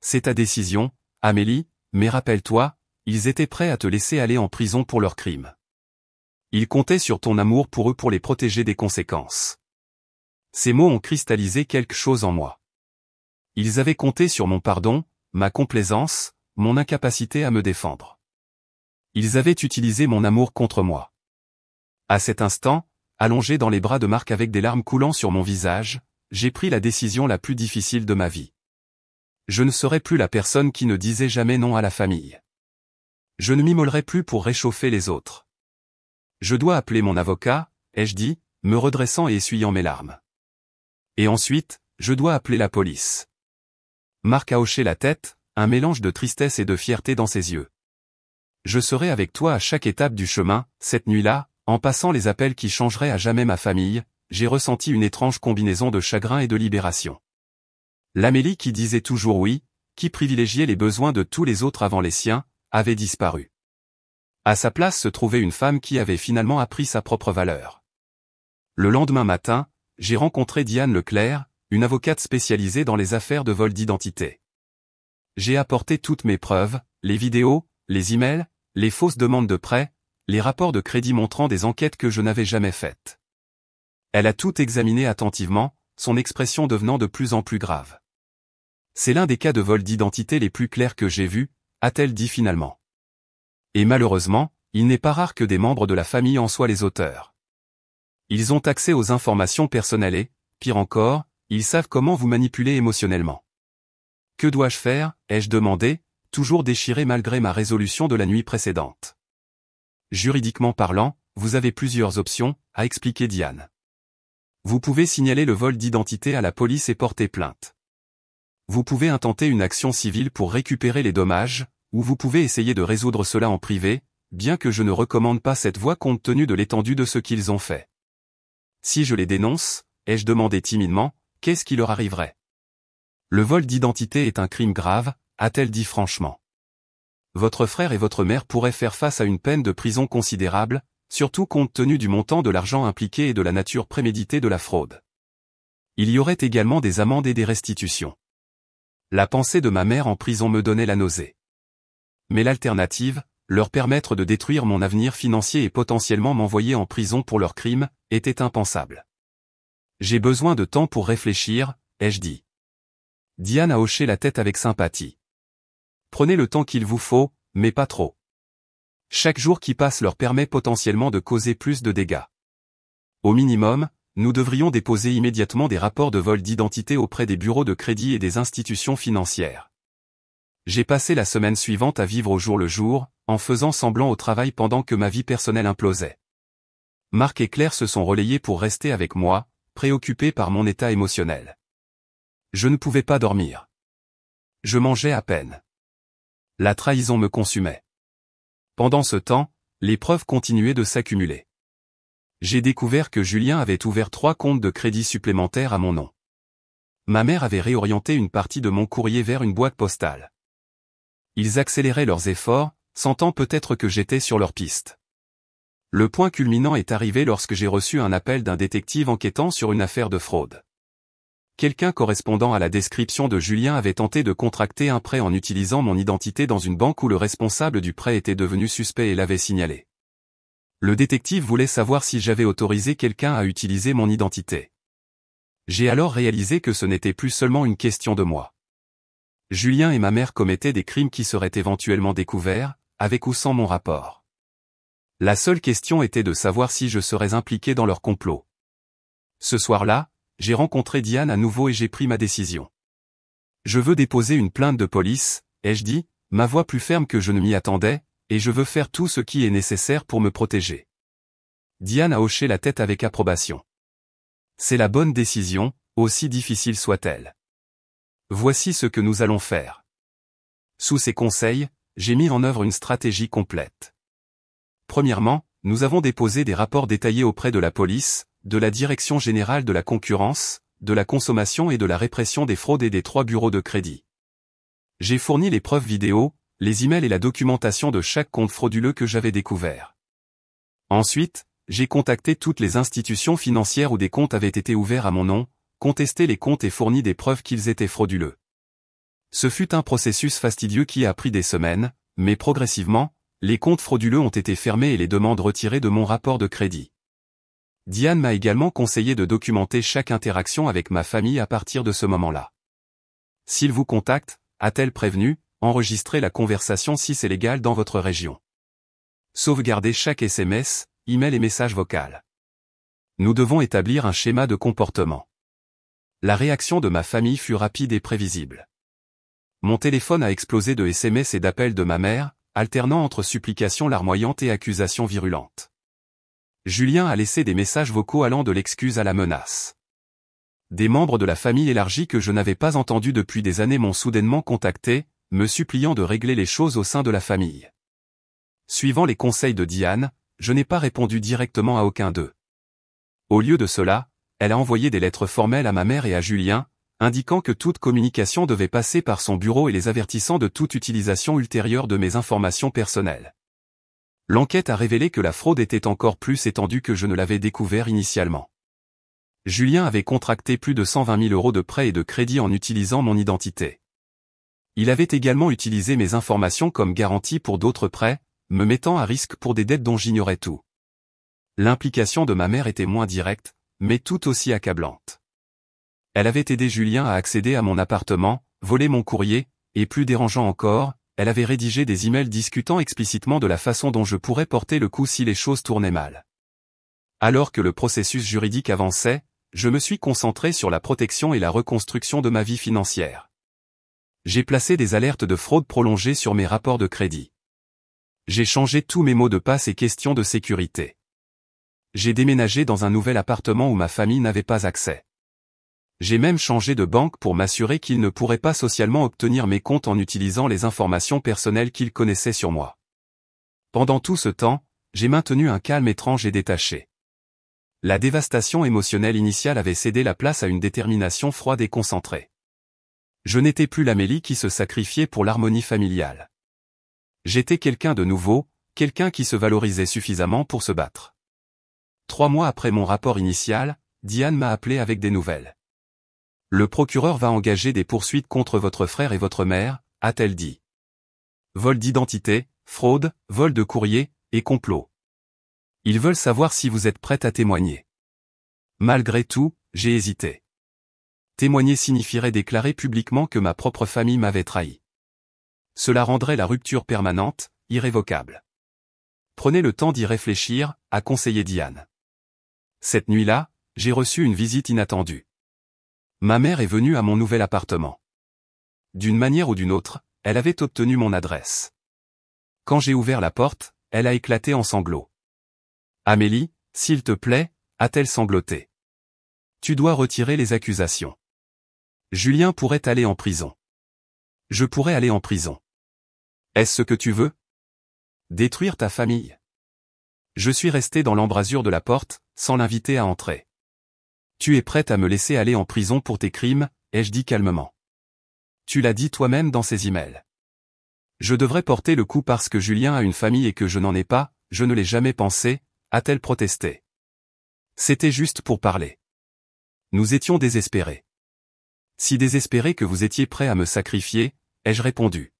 S1: C'est ta décision, Amélie, mais rappelle-toi, ils étaient prêts à te laisser aller en prison pour leurs crimes. Ils comptaient sur ton amour pour eux pour les protéger des conséquences. Ces mots ont cristallisé quelque chose en moi. Ils avaient compté sur mon pardon, ma complaisance, mon incapacité à me défendre. Ils avaient utilisé mon amour contre moi. À cet instant, allongé dans les bras de Marc avec des larmes coulant sur mon visage, j'ai pris la décision la plus difficile de ma vie. Je ne serai plus la personne qui ne disait jamais non à la famille. Je ne m'immolerai plus pour réchauffer les autres. Je dois appeler mon avocat, ai-je dit, me redressant et essuyant mes larmes. Et ensuite, je dois appeler la police. Marc a hoché la tête, un mélange de tristesse et de fierté dans ses yeux. Je serai avec toi à chaque étape du chemin, cette nuit-là, en passant les appels qui changeraient à jamais ma famille, j'ai ressenti une étrange combinaison de chagrin et de libération. L'Amélie qui disait toujours oui, qui privilégiait les besoins de tous les autres avant les siens, avait disparu. À sa place se trouvait une femme qui avait finalement appris sa propre valeur. Le lendemain matin, j'ai rencontré Diane Leclerc, une avocate spécialisée dans les affaires de vol d'identité. J'ai apporté toutes mes preuves, les vidéos, les emails, les fausses demandes de prêt, les rapports de crédit montrant des enquêtes que je n'avais jamais faites. Elle a tout examiné attentivement, son expression devenant de plus en plus grave. C'est l'un des cas de vol d'identité les plus clairs que j'ai vus, a-t-elle dit finalement. Et malheureusement, il n'est pas rare que des membres de la famille en soient les auteurs. Ils ont accès aux informations personnelles et, pire encore, ils savent comment vous manipuler émotionnellement. Que dois-je faire, ai-je demandé, toujours déchiré malgré ma résolution de la nuit précédente. Juridiquement parlant, vous avez plusieurs options, a expliqué Diane. Vous pouvez signaler le vol d'identité à la police et porter plainte. Vous pouvez intenter une action civile pour récupérer les dommages, ou vous pouvez essayer de résoudre cela en privé, bien que je ne recommande pas cette voie compte tenu de l'étendue de ce qu'ils ont fait. Si je les dénonce, ai-je demandé timidement, qu'est-ce qui leur arriverait? Le vol d'identité est un crime grave, a-t-elle dit franchement. Votre frère et votre mère pourraient faire face à une peine de prison considérable, surtout compte tenu du montant de l'argent impliqué et de la nature préméditée de la fraude. Il y aurait également des amendes et des restitutions. La pensée de ma mère en prison me donnait la nausée. Mais l'alternative, leur permettre de détruire mon avenir financier et potentiellement m'envoyer en prison pour leurs crimes, était impensable. J'ai besoin de temps pour réfléchir, ai-je dit. Diane a hoché la tête avec sympathie. Prenez le temps qu'il vous faut, mais pas trop. Chaque jour qui passe leur permet potentiellement de causer plus de dégâts. Au minimum, nous devrions déposer immédiatement des rapports de vol d'identité auprès des bureaux de crédit et des institutions financières. J'ai passé la semaine suivante à vivre au jour le jour, en faisant semblant au travail pendant que ma vie personnelle implosait. Marc et Claire se sont relayés pour rester avec moi, préoccupés par mon état émotionnel. Je ne pouvais pas dormir. Je mangeais à peine. La trahison me consumait. Pendant ce temps, les preuves continuaient de s'accumuler. J'ai découvert que Julien avait ouvert 3 comptes de crédit supplémentaires à mon nom. Ma mère avait réorienté une partie de mon courrier vers une boîte postale. Ils accéléraient leurs efforts, sentant peut-être que j'étais sur leur piste. Le point culminant est arrivé lorsque j'ai reçu un appel d'un détective enquêtant sur une affaire de fraude. Quelqu'un correspondant à la description de Julien avait tenté de contracter un prêt en utilisant mon identité dans une banque où le responsable du prêt était devenu suspect et l'avait signalé. Le détective voulait savoir si j'avais autorisé quelqu'un à utiliser mon identité. J'ai alors réalisé que ce n'était plus seulement une question de moi. Julien et ma mère commettaient des crimes qui seraient éventuellement découverts, avec ou sans mon rapport. La seule question était de savoir si je serais impliqué dans leur complot. Ce soir-là, j'ai rencontré Diane à nouveau et j'ai pris ma décision. Je veux déposer une plainte de police, ai-je dit, ma voix plus ferme que je ne m'y attendais, et je veux faire tout ce qui est nécessaire pour me protéger. Diane a hoché la tête avec approbation. C'est la bonne décision, aussi difficile soit-elle. Voici ce que nous allons faire. Sous ses conseils, j'ai mis en œuvre une stratégie complète. Premièrement, nous avons déposé des rapports détaillés auprès de la police, de la Direction générale de la concurrence, de la consommation et de la répression des fraudes et des 3 bureaux de crédit. J'ai fourni les preuves vidéo, les emails et la documentation de chaque compte frauduleux que j'avais découvert. Ensuite, j'ai contacté toutes les institutions financières où des comptes avaient été ouverts à mon nom, contesté les comptes et fourni des preuves qu'ils étaient frauduleux. Ce fut un processus fastidieux qui a pris des semaines, mais progressivement, les comptes frauduleux ont été fermés et les demandes retirées de mon rapport de crédit. Diane m'a également conseillé de documenter chaque interaction avec ma famille à partir de ce moment-là. S'ils vous contactent, a-t-elle prévenu, enregistrez la conversation si c'est légal dans votre région. Sauvegardez chaque SMS, email et message vocal. Nous devons établir un schéma de comportement. La réaction de ma famille fut rapide et prévisible. Mon téléphone a explosé de SMS et d'appels de ma mère, alternant entre supplications larmoyantes et accusations virulentes. Julien a laissé des messages vocaux allant de l'excuse à la menace. Des membres de la famille élargie que je n'avais pas entendus depuis des années m'ont soudainement contacté, me suppliant de régler les choses au sein de la famille. Suivant les conseils de Diane, je n'ai pas répondu directement à aucun d'eux. Au lieu de cela, elle a envoyé des lettres formelles à ma mère et à Julien, indiquant que toute communication devait passer par son bureau et les avertissant de toute utilisation ultérieure de mes informations personnelles. L'enquête a révélé que la fraude était encore plus étendue que je ne l'avais découvert initialement. Julien avait contracté plus de 120 000 € de prêts et de crédits en utilisant mon identité. Il avait également utilisé mes informations comme garantie pour d'autres prêts, me mettant à risque pour des dettes dont j'ignorais tout. L'implication de ma mère était moins directe, mais tout aussi accablante. Elle avait aidé Julien à accéder à mon appartement, volé mon courrier, et plus dérangeant encore, elle avait rédigé des emails discutant explicitement de la façon dont je pourrais porter le coup si les choses tournaient mal. Alors que le processus juridique avançait, je me suis concentré sur la protection et la reconstruction de ma vie financière. J'ai placé des alertes de fraude prolongées sur mes rapports de crédit. J'ai changé tous mes mots de passe et questions de sécurité. J'ai déménagé dans un nouvel appartement où ma famille n'avait pas accès. J'ai même changé de banque pour m'assurer qu'ils ne pourraient pas socialement obtenir mes comptes en utilisant les informations personnelles qu'ils connaissaient sur moi. Pendant tout ce temps, j'ai maintenu un calme étrange et détaché. La dévastation émotionnelle initiale avait cédé la place à une détermination froide et concentrée. Je n'étais plus l'Amélie qui se sacrifiait pour l'harmonie familiale. J'étais quelqu'un de nouveau, quelqu'un qui se valorisait suffisamment pour se battre. 3 mois après mon rapport initial, Diane m'a appelé avec des nouvelles. Le procureur va engager des poursuites contre votre frère et votre mère, a-t-elle dit. Vol d'identité, fraude, vol de courrier, et complot. Ils veulent savoir si vous êtes prête à témoigner. Malgré tout, j'ai hésité. Témoigner signifierait déclarer publiquement que ma propre famille m'avait trahi. Cela rendrait la rupture permanente, irrévocable. Prenez le temps d'y réfléchir, a conseillé Diane. Cette nuit-là, j'ai reçu une visite inattendue. Ma mère est venue à mon nouvel appartement. D'une manière ou d'une autre, elle avait obtenu mon adresse. Quand j'ai ouvert la porte, elle a éclaté en sanglots. Amélie, s'il te plaît, a-t-elle sangloté. Tu dois retirer les accusations. Julien pourrait aller en prison. Je pourrais aller en prison. Est-ce ce que tu veux? Détruire ta famille. Je suis resté dans l'embrasure de la porte, sans l'inviter à entrer. Tu es prête à me laisser aller en prison pour tes crimes, ai-je dit calmement. Tu l'as dit toi-même dans ces emails. Je devrais porter le coup parce que Julien a une famille et que je n'en ai pas, je ne l'ai jamais pensé, a-t-elle protesté. C'était juste pour parler. Nous étions désespérés. Si désespérés que vous étiez prêt à me sacrifier, ai-je répondu.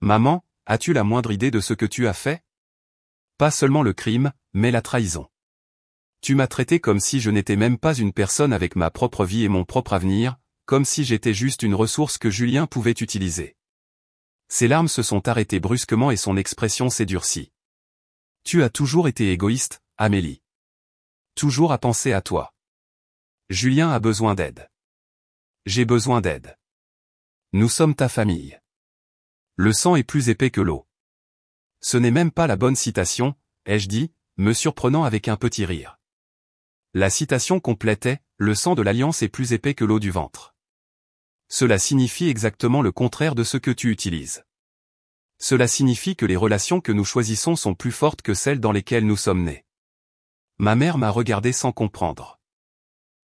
S1: Maman, as-tu la moindre idée de ce que tu as fait? Pas seulement le crime, mais la trahison. Tu m'as traité comme si je n'étais même pas une personne avec ma propre vie et mon propre avenir, comme si j'étais juste une ressource que Julien pouvait utiliser. Ses larmes se sont arrêtées brusquement et son expression s'est durcie. Tu as toujours été égoïste, Amélie. Toujours à penser à toi. Julien a besoin d'aide. J'ai besoin d'aide. Nous sommes ta famille. Le sang est plus épais que l'eau. Ce n'est même pas la bonne citation, ai-je dit, me surprenant avec un petit rire. La citation complétait, le sang de l'alliance est plus épais que l'eau du ventre. Cela signifie exactement le contraire de ce que tu utilises. Cela signifie que les relations que nous choisissons sont plus fortes que celles dans lesquelles nous sommes nés. Ma mère m'a regardé sans comprendre.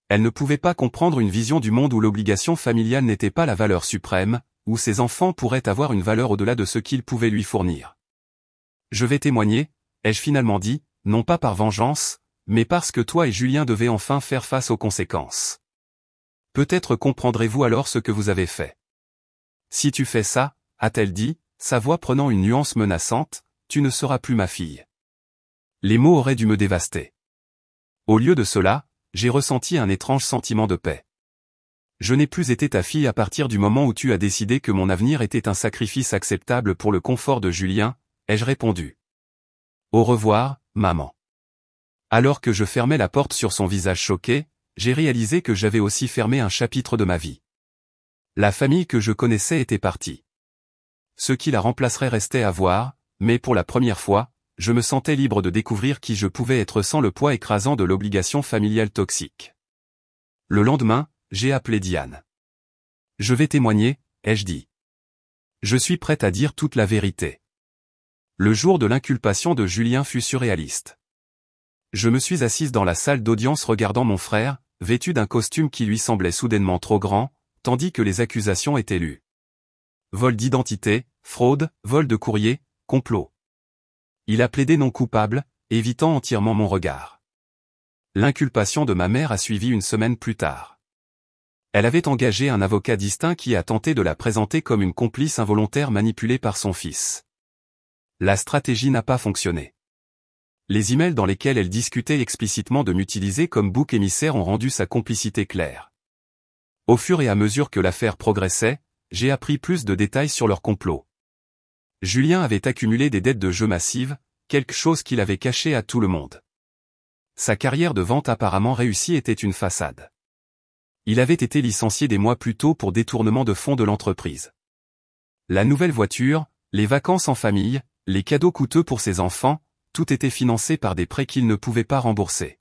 S1: Elle ne pouvait pas comprendre une vision du monde où l'obligation familiale n'était pas la valeur suprême, où ses enfants pourraient avoir une valeur au-delà de ce qu'ils pouvaient lui fournir. Je vais témoigner, ai-je finalement dit, non pas par vengeance, mais parce que toi et Julien devez enfin faire face aux conséquences. Peut-être comprendrez-vous alors ce que vous avez fait. Si tu fais ça, a-t-elle dit, sa voix prenant une nuance menaçante, tu ne seras plus ma fille. Les mots auraient dû me dévaster. Au lieu de cela, j'ai ressenti un étrange sentiment de paix. Je n'ai plus été ta fille à partir du moment où tu as décidé que mon avenir était un sacrifice acceptable pour le confort de Julien, ai-je répondu. Au revoir, maman. Alors que je fermais la porte sur son visage choqué, j'ai réalisé que j'avais aussi fermé un chapitre de ma vie. La famille que je connaissais était partie. Ce qui la remplacerait restait à voir, mais pour la première fois, je me sentais libre de découvrir qui je pouvais être sans le poids écrasant de l'obligation familiale toxique. Le lendemain, j'ai appelé Diane. Je vais témoigner, ai-je dit. Je suis prête à dire toute la vérité. Le jour de l'inculpation de Julien fut surréaliste. Je me suis assise dans la salle d'audience regardant mon frère, vêtu d'un costume qui lui semblait soudainement trop grand, tandis que les accusations étaient lues. Vol d'identité, fraude, vol de courrier, complot. Il a plaidé non coupable, évitant entièrement mon regard. L'inculpation de ma mère a suivi une semaine plus tard. Elle avait engagé un avocat distinct qui a tenté de la présenter comme une complice involontaire manipulée par son fils. La stratégie n'a pas fonctionné. Les emails dans lesquels elle discutait explicitement de m'utiliser comme bouc émissaire ont rendu sa complicité claire. Au fur et à mesure que l'affaire progressait, j'ai appris plus de détails sur leur complot. Julien avait accumulé des dettes de jeu massives, quelque chose qu'il avait caché à tout le monde. Sa carrière de vente apparemment réussie était une façade. Il avait été licencié des mois plus tôt pour détournement de fonds de l'entreprise. La nouvelle voiture, les vacances en famille, les cadeaux coûteux pour ses enfants, tout était financé par des prêts qu'il ne pouvait pas rembourser.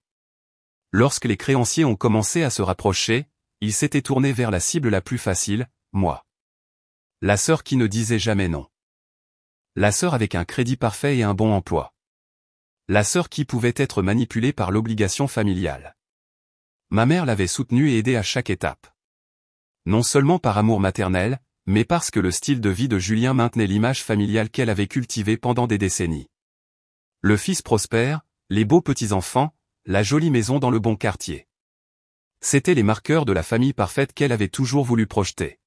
S1: Lorsque les créanciers ont commencé à se rapprocher, il s'était tourné vers la cible la plus facile, moi. La sœur qui ne disait jamais non. La sœur avec un crédit parfait et un bon emploi. La sœur qui pouvait être manipulée par l'obligation familiale. Ma mère l'avait soutenue et aidée à chaque étape. Non seulement par amour maternel, mais parce que le style de vie de Julien maintenait l'image familiale qu'elle avait cultivée pendant des décennies. Le fils prospère, les beaux petits-enfants, la jolie maison dans le bon quartier. C'étaient les marqueurs de la famille parfaite qu'elle avait toujours voulu projeter.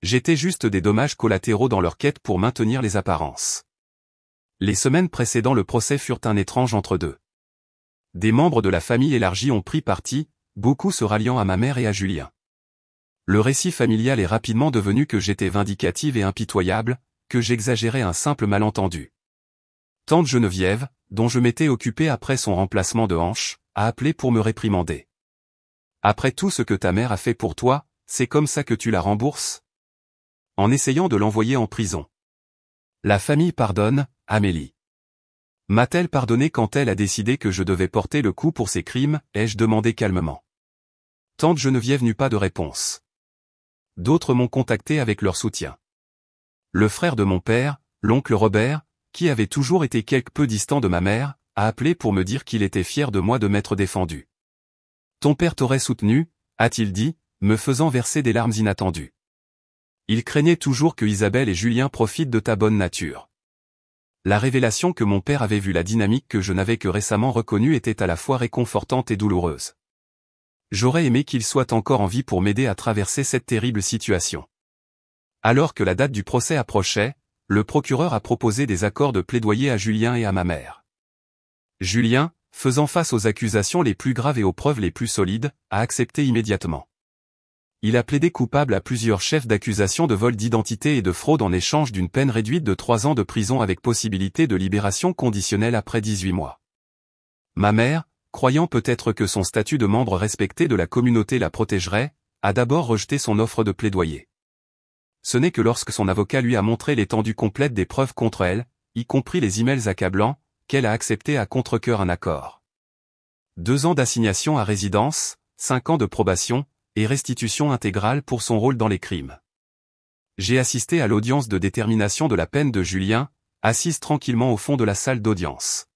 S1: J'étais juste des dommages collatéraux dans leur quête pour maintenir les apparences. Les semaines précédant le procès furent un étrange entre-deux. Des membres de la famille élargie ont pris parti, beaucoup se ralliant à ma mère et à Julien. Le récit familial est rapidement devenu que j'étais vindicative et impitoyable, que j'exagérais un simple malentendu. Tante Geneviève, dont je m'étais occupé après son remplacement de hanche, a appelé pour me réprimander. Après tout ce que ta mère a fait pour toi, c'est comme ça que tu la rembourses ? En essayant de l'envoyer en prison. La famille pardonne, Amélie. M'a-t-elle pardonné quand elle a décidé que je devais porter le coup pour ses crimes, ai-je demandé calmement. Tante Geneviève n'eut pas de réponse. D'autres m'ont contacté avec leur soutien. Le frère de mon père, l'oncle Robert, qui avait toujours été quelque peu distant de ma mère, a appelé pour me dire qu'il était fier de moi de m'être défendu. Ton père t'aurait soutenu, a-t-il dit, me faisant verser des larmes inattendues. Il craignait toujours que Isabelle et Julien profitent de ta bonne nature. La révélation que mon père avait vu la dynamique que je n'avais que récemment reconnue était à la fois réconfortante et douloureuse. J'aurais aimé qu'il soit encore en vie pour m'aider à traverser cette terrible situation. Alors que la date du procès approchait, le procureur a proposé des accords de plaidoyer à Julien et à ma mère. Julien, faisant face aux accusations les plus graves et aux preuves les plus solides, a accepté immédiatement. Il a plaidé coupable à plusieurs chefs d'accusation de vol d'identité et de fraude en échange d'une peine réduite de 3 ans de prison avec possibilité de libération conditionnelle après 18 mois. Ma mère, croyant peut-être que son statut de membre respecté de la communauté la protégerait, a d'abord rejeté son offre de plaidoyer. Ce n'est que lorsque son avocat lui a montré l'étendue complète des preuves contre elle, y compris les emails accablants, qu'elle a accepté à contre-cœur un accord. 2 ans d'assignation à résidence, 5 ans de probation, et restitution intégrale pour son rôle dans les crimes. J'ai assisté à l'audience de détermination de la peine de Julien, assise tranquillement au fond de la salle d'audience.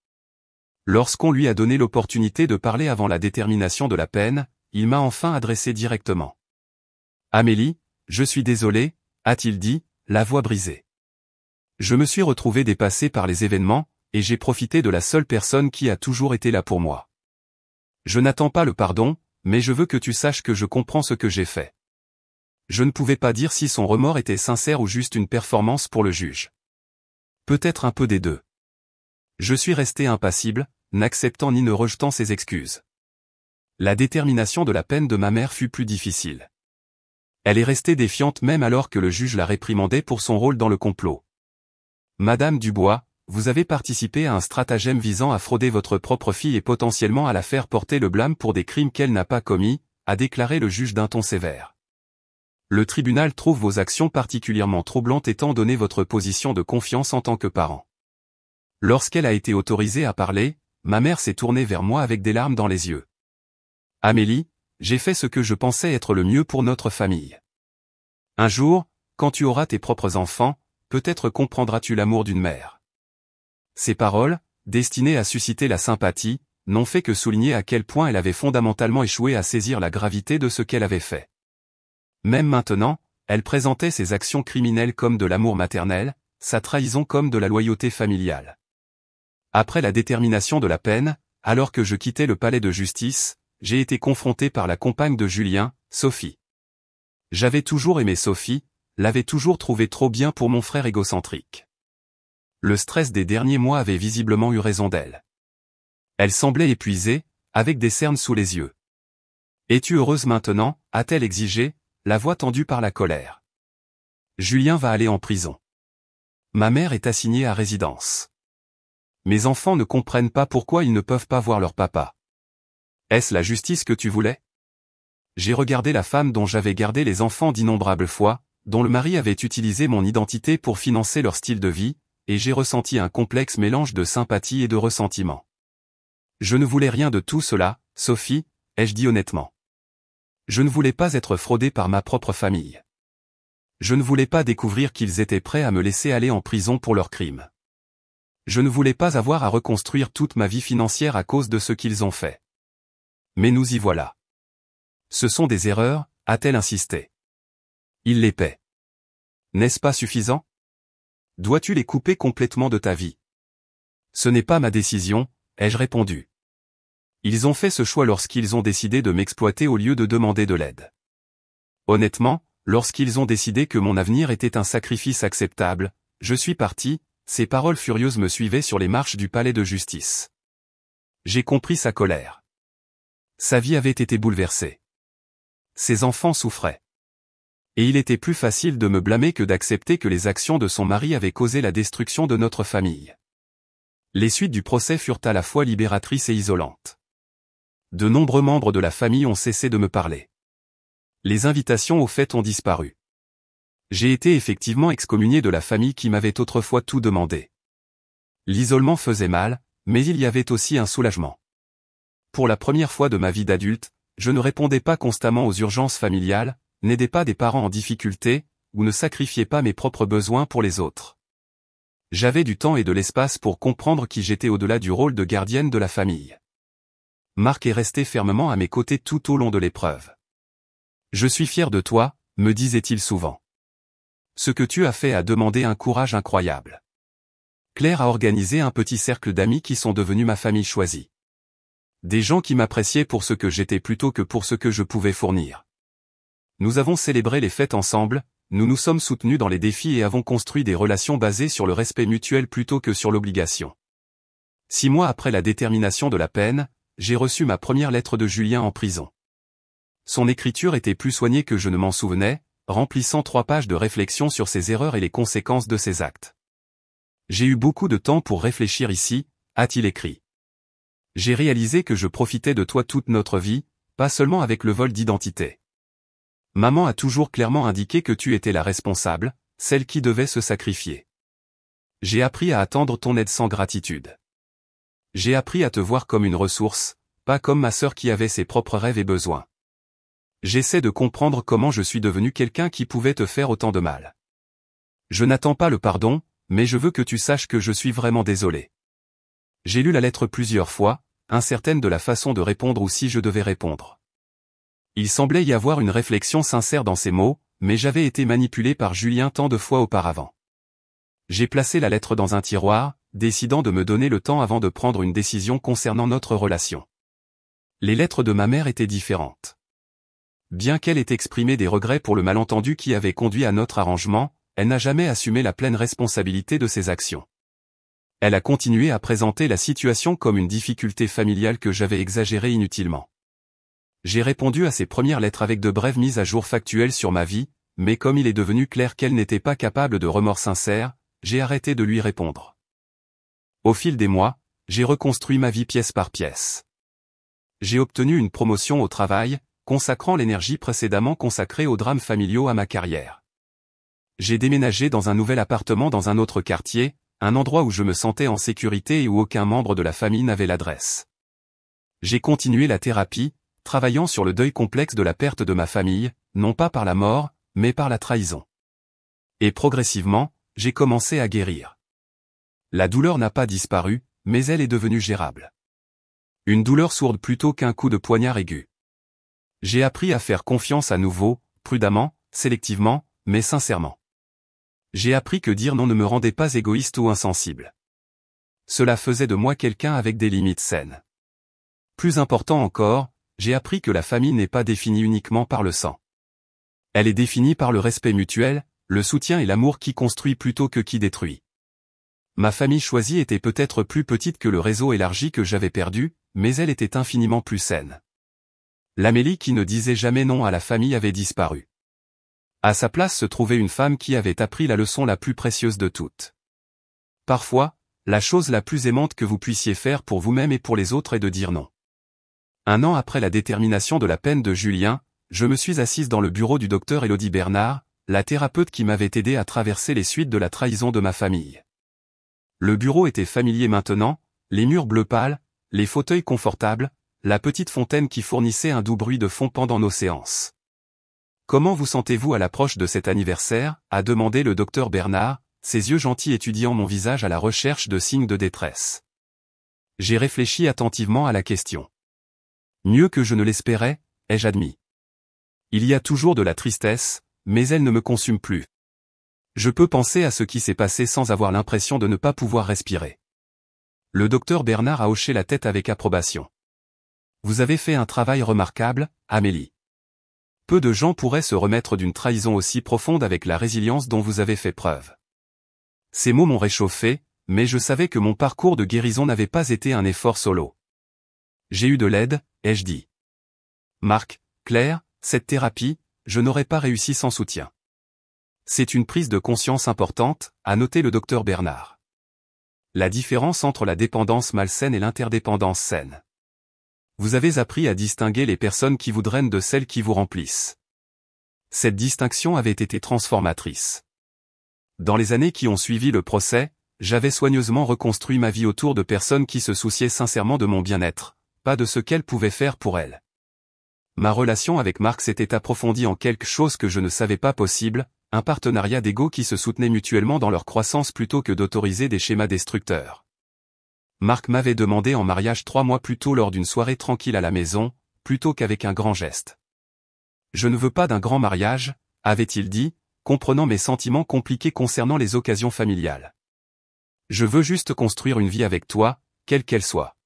S1: Lorsqu'on lui a donné l'opportunité de parler avant la détermination de la peine, il m'a enfin adressé directement. « Amélie, je suis désolé, a-t-il dit, la voix brisée. Je me suis retrouvé dépassé par les événements, et j'ai profité de la seule personne qui a toujours été là pour moi. Je n'attends pas le pardon, mais je veux que tu saches que je comprends ce que j'ai fait. » Je ne pouvais pas dire si son remords était sincère ou juste une performance pour le juge. Peut-être un peu des deux. Je suis resté impassible, n'acceptant ni ne rejetant ses excuses. La détermination de la peine de ma mère fut plus difficile. Elle est restée défiante même alors que le juge la réprimandait pour son rôle dans le complot. « Madame Dubois, vous avez participé à un stratagème visant à frauder votre propre fille et potentiellement à la faire porter le blâme pour des crimes qu'elle n'a pas commis, » a déclaré le juge d'un ton sévère. Le tribunal trouve vos actions particulièrement troublantes étant donné votre position de confiance en tant que parent. Lorsqu'elle a été autorisée à parler, ma mère s'est tournée vers moi avec des larmes dans les yeux. Amélie, j'ai fait ce que je pensais être le mieux pour notre famille. Un jour, quand tu auras tes propres enfants, peut-être comprendras-tu l'amour d'une mère. Ces paroles, destinées à susciter la sympathie, n'ont fait que souligner à quel point elle avait fondamentalement échoué à saisir la gravité de ce qu'elle avait fait. Même maintenant, elle présentait ses actions criminelles comme de l'amour maternel, sa trahison comme de la loyauté familiale. Après la détermination de la peine, alors que je quittais le palais de justice, j'ai été confronté par la compagne de Julien, Sophie. J'avais toujours aimé Sophie, l'avais toujours trouvée trop bien pour mon frère égocentrique. Le stress des derniers mois avait visiblement eu raison d'elle. Elle semblait épuisée, avec des cernes sous les yeux. « Es-tu heureuse maintenant » a-t-elle exigé, la voix tendue par la colère. Julien va aller en prison. Ma mère est assignée à résidence. Mes enfants ne comprennent pas pourquoi ils ne peuvent pas voir leur papa. Est-ce la justice que tu voulais ? J'ai regardé la femme dont j'avais gardé les enfants d'innombrables fois, dont le mari avait utilisé mon identité pour financer leur style de vie, et j'ai ressenti un complexe mélange de sympathie et de ressentiment. Je ne voulais rien de tout cela, Sophie, ai-je dit honnêtement. Je ne voulais pas être fraudé par ma propre famille. Je ne voulais pas découvrir qu'ils étaient prêts à me laisser aller en prison pour leurs crimes. Je ne voulais pas avoir à reconstruire toute ma vie financière à cause de ce qu'ils ont fait. Mais nous y voilà. Ce sont des erreurs, a-t-elle insisté. Ils les paient. N'est-ce pas suffisant ? Dois-tu les couper complètement de ta vie ? Ce n'est pas ma décision, ai-je répondu. Ils ont fait ce choix lorsqu'ils ont décidé de m'exploiter au lieu de demander de l'aide. Honnêtement, lorsqu'ils ont décidé que mon avenir était un sacrifice acceptable, je suis parti, ces paroles furieuses me suivaient sur les marches du palais de justice. J'ai compris sa colère. Sa vie avait été bouleversée. Ses enfants souffraient. Et il était plus facile de me blâmer que d'accepter que les actions de son mari avaient causé la destruction de notre famille. Les suites du procès furent à la fois libératrices et isolantes. De nombreux membres de la famille ont cessé de me parler. Les invitations aux fêtes ont disparu. J'ai été effectivement excommunié de la famille qui m'avait autrefois tout demandé. L'isolement faisait mal, mais il y avait aussi un soulagement. Pour la première fois de ma vie d'adulte, je ne répondais pas constamment aux urgences familiales, n'aidais pas des parents en difficulté, ou ne sacrifiais pas mes propres besoins pour les autres. J'avais du temps et de l'espace pour comprendre qui j'étais au-delà du rôle de gardienne de la famille. Marc est resté fermement à mes côtés tout au long de l'épreuve. « Je suis fier de toi », me disait-il souvent. Ce que tu as fait a demandé un courage incroyable. Claire a organisé un petit cercle d'amis qui sont devenus ma famille choisie. Des gens qui m'appréciaient pour ce que j'étais plutôt que pour ce que je pouvais fournir. Nous avons célébré les fêtes ensemble, nous nous sommes soutenus dans les défis et avons construit des relations basées sur le respect mutuel plutôt que sur l'obligation. 6 mois après la détermination de la peine, j'ai reçu ma première lettre de Julien en prison. Son écriture était plus soignée que je ne m'en souvenais, remplissant 3 pages de réflexion sur ses erreurs et les conséquences de ses actes. J'ai eu beaucoup de temps pour réfléchir ici, a-t-il écrit. J'ai réalisé que je profitais de toi toute notre vie, pas seulement avec le vol d'identité. Maman a toujours clairement indiqué que tu étais la responsable, celle qui devait se sacrifier. J'ai appris à attendre ton aide sans gratitude. J'ai appris à te voir comme une ressource, pas comme ma sœur qui avait ses propres rêves et besoins. J'essaie de comprendre comment je suis devenu quelqu'un qui pouvait te faire autant de mal. Je n'attends pas le pardon, mais je veux que tu saches que je suis vraiment désolé. J'ai lu la lettre plusieurs fois, incertaine de la façon de répondre ou si je devais répondre. Il semblait y avoir une réflexion sincère dans ces mots, mais j'avais été manipulé par Julien tant de fois auparavant. J'ai placé la lettre dans un tiroir, décidant de me donner le temps avant de prendre une décision concernant notre relation. Les lettres de ma mère étaient différentes. Bien qu'elle ait exprimé des regrets pour le malentendu qui avait conduit à notre arrangement, elle n'a jamais assumé la pleine responsabilité de ses actions. Elle a continué à présenter la situation comme une difficulté familiale que j'avais exagérée inutilement. J'ai répondu à ses premières lettres avec de brèves mises à jour factuelles sur ma vie, mais comme il est devenu clair qu'elle n'était pas capable de remords sincères, j'ai arrêté de lui répondre. Au fil des mois, j'ai reconstruit ma vie pièce par pièce. J'ai obtenu une promotion au travail, consacrant l'énergie précédemment consacrée aux drames familiaux à ma carrière. J'ai déménagé dans un nouvel appartement dans un autre quartier, un endroit où je me sentais en sécurité et où aucun membre de la famille n'avait l'adresse. J'ai continué la thérapie, travaillant sur le deuil complexe de la perte de ma famille, non pas par la mort, mais par la trahison. Et progressivement, j'ai commencé à guérir. La douleur n'a pas disparu, mais elle est devenue gérable. Une douleur sourde plutôt qu'un coup de poignard aigu. J'ai appris à faire confiance à nouveau, prudemment, sélectivement, mais sincèrement. J'ai appris que dire non ne me rendait pas égoïste ou insensible. Cela faisait de moi quelqu'un avec des limites saines. Plus important encore, j'ai appris que la famille n'est pas définie uniquement par le sang. Elle est définie par le respect mutuel, le soutien et l'amour qui construit plutôt que qui détruit. Ma famille choisie était peut-être plus petite que le réseau élargi que j'avais perdu, mais elle était infiniment plus saine. L'Amélie qui ne disait jamais non à la famille avait disparu. À sa place se trouvait une femme qui avait appris la leçon la plus précieuse de toutes. Parfois, la chose la plus aimante que vous puissiez faire pour vous-même et pour les autres est de dire non. 1 an après la détermination de la peine de Julien, je me suis assise dans le bureau du docteur Élodie Bernard, la thérapeute qui m'avait aidé à traverser les suites de la trahison de ma famille. Le bureau était familier maintenant, les murs bleu pâle, les fauteuils confortables, la petite fontaine qui fournissait un doux bruit de fond pendant nos séances. « Comment vous sentez-vous à l'approche de cet anniversaire » a demandé le docteur Bernard, ses yeux gentils étudiant mon visage à la recherche de signes de détresse. J'ai réfléchi attentivement à la question. Mieux que je ne l'espérais, ai-je admis. Il y a toujours de la tristesse, mais elle ne me consume plus. Je peux penser à ce qui s'est passé sans avoir l'impression de ne pas pouvoir respirer. Le docteur Bernard a hoché la tête avec approbation. Vous avez fait un travail remarquable, Amélie. Peu de gens pourraient se remettre d'une trahison aussi profonde avec la résilience dont vous avez fait preuve. Ces mots m'ont réchauffé, mais je savais que mon parcours de guérison n'avait pas été un effort solo. J'ai eu de l'aide, ai-je dit. Marc, Claire, cette thérapie, je n'aurais pas réussi sans soutien. C'est une prise de conscience importante, a noté le docteur Bernard. La différence entre la dépendance malsaine et l'interdépendance saine. Vous avez appris à distinguer les personnes qui vous drainent de celles qui vous remplissent. Cette distinction avait été transformatrice. Dans les années qui ont suivi le procès, j'avais soigneusement reconstruit ma vie autour de personnes qui se souciaient sincèrement de mon bien-être, pas de ce qu'elles pouvaient faire pour elles. Ma relation avec Marc s'était approfondie en quelque chose que je ne savais pas possible, un partenariat d'ego qui se soutenaient mutuellement dans leur croissance plutôt que d'autoriser des schémas destructeurs. Marc m'avait demandé en mariage 3 mois plus tôt lors d'une soirée tranquille à la maison, plutôt qu'avec un grand geste. Je ne veux pas d'un grand mariage, avait-il dit, comprenant mes sentiments compliqués concernant les occasions familiales. Je veux juste construire une vie avec toi, quelle qu'elle soit.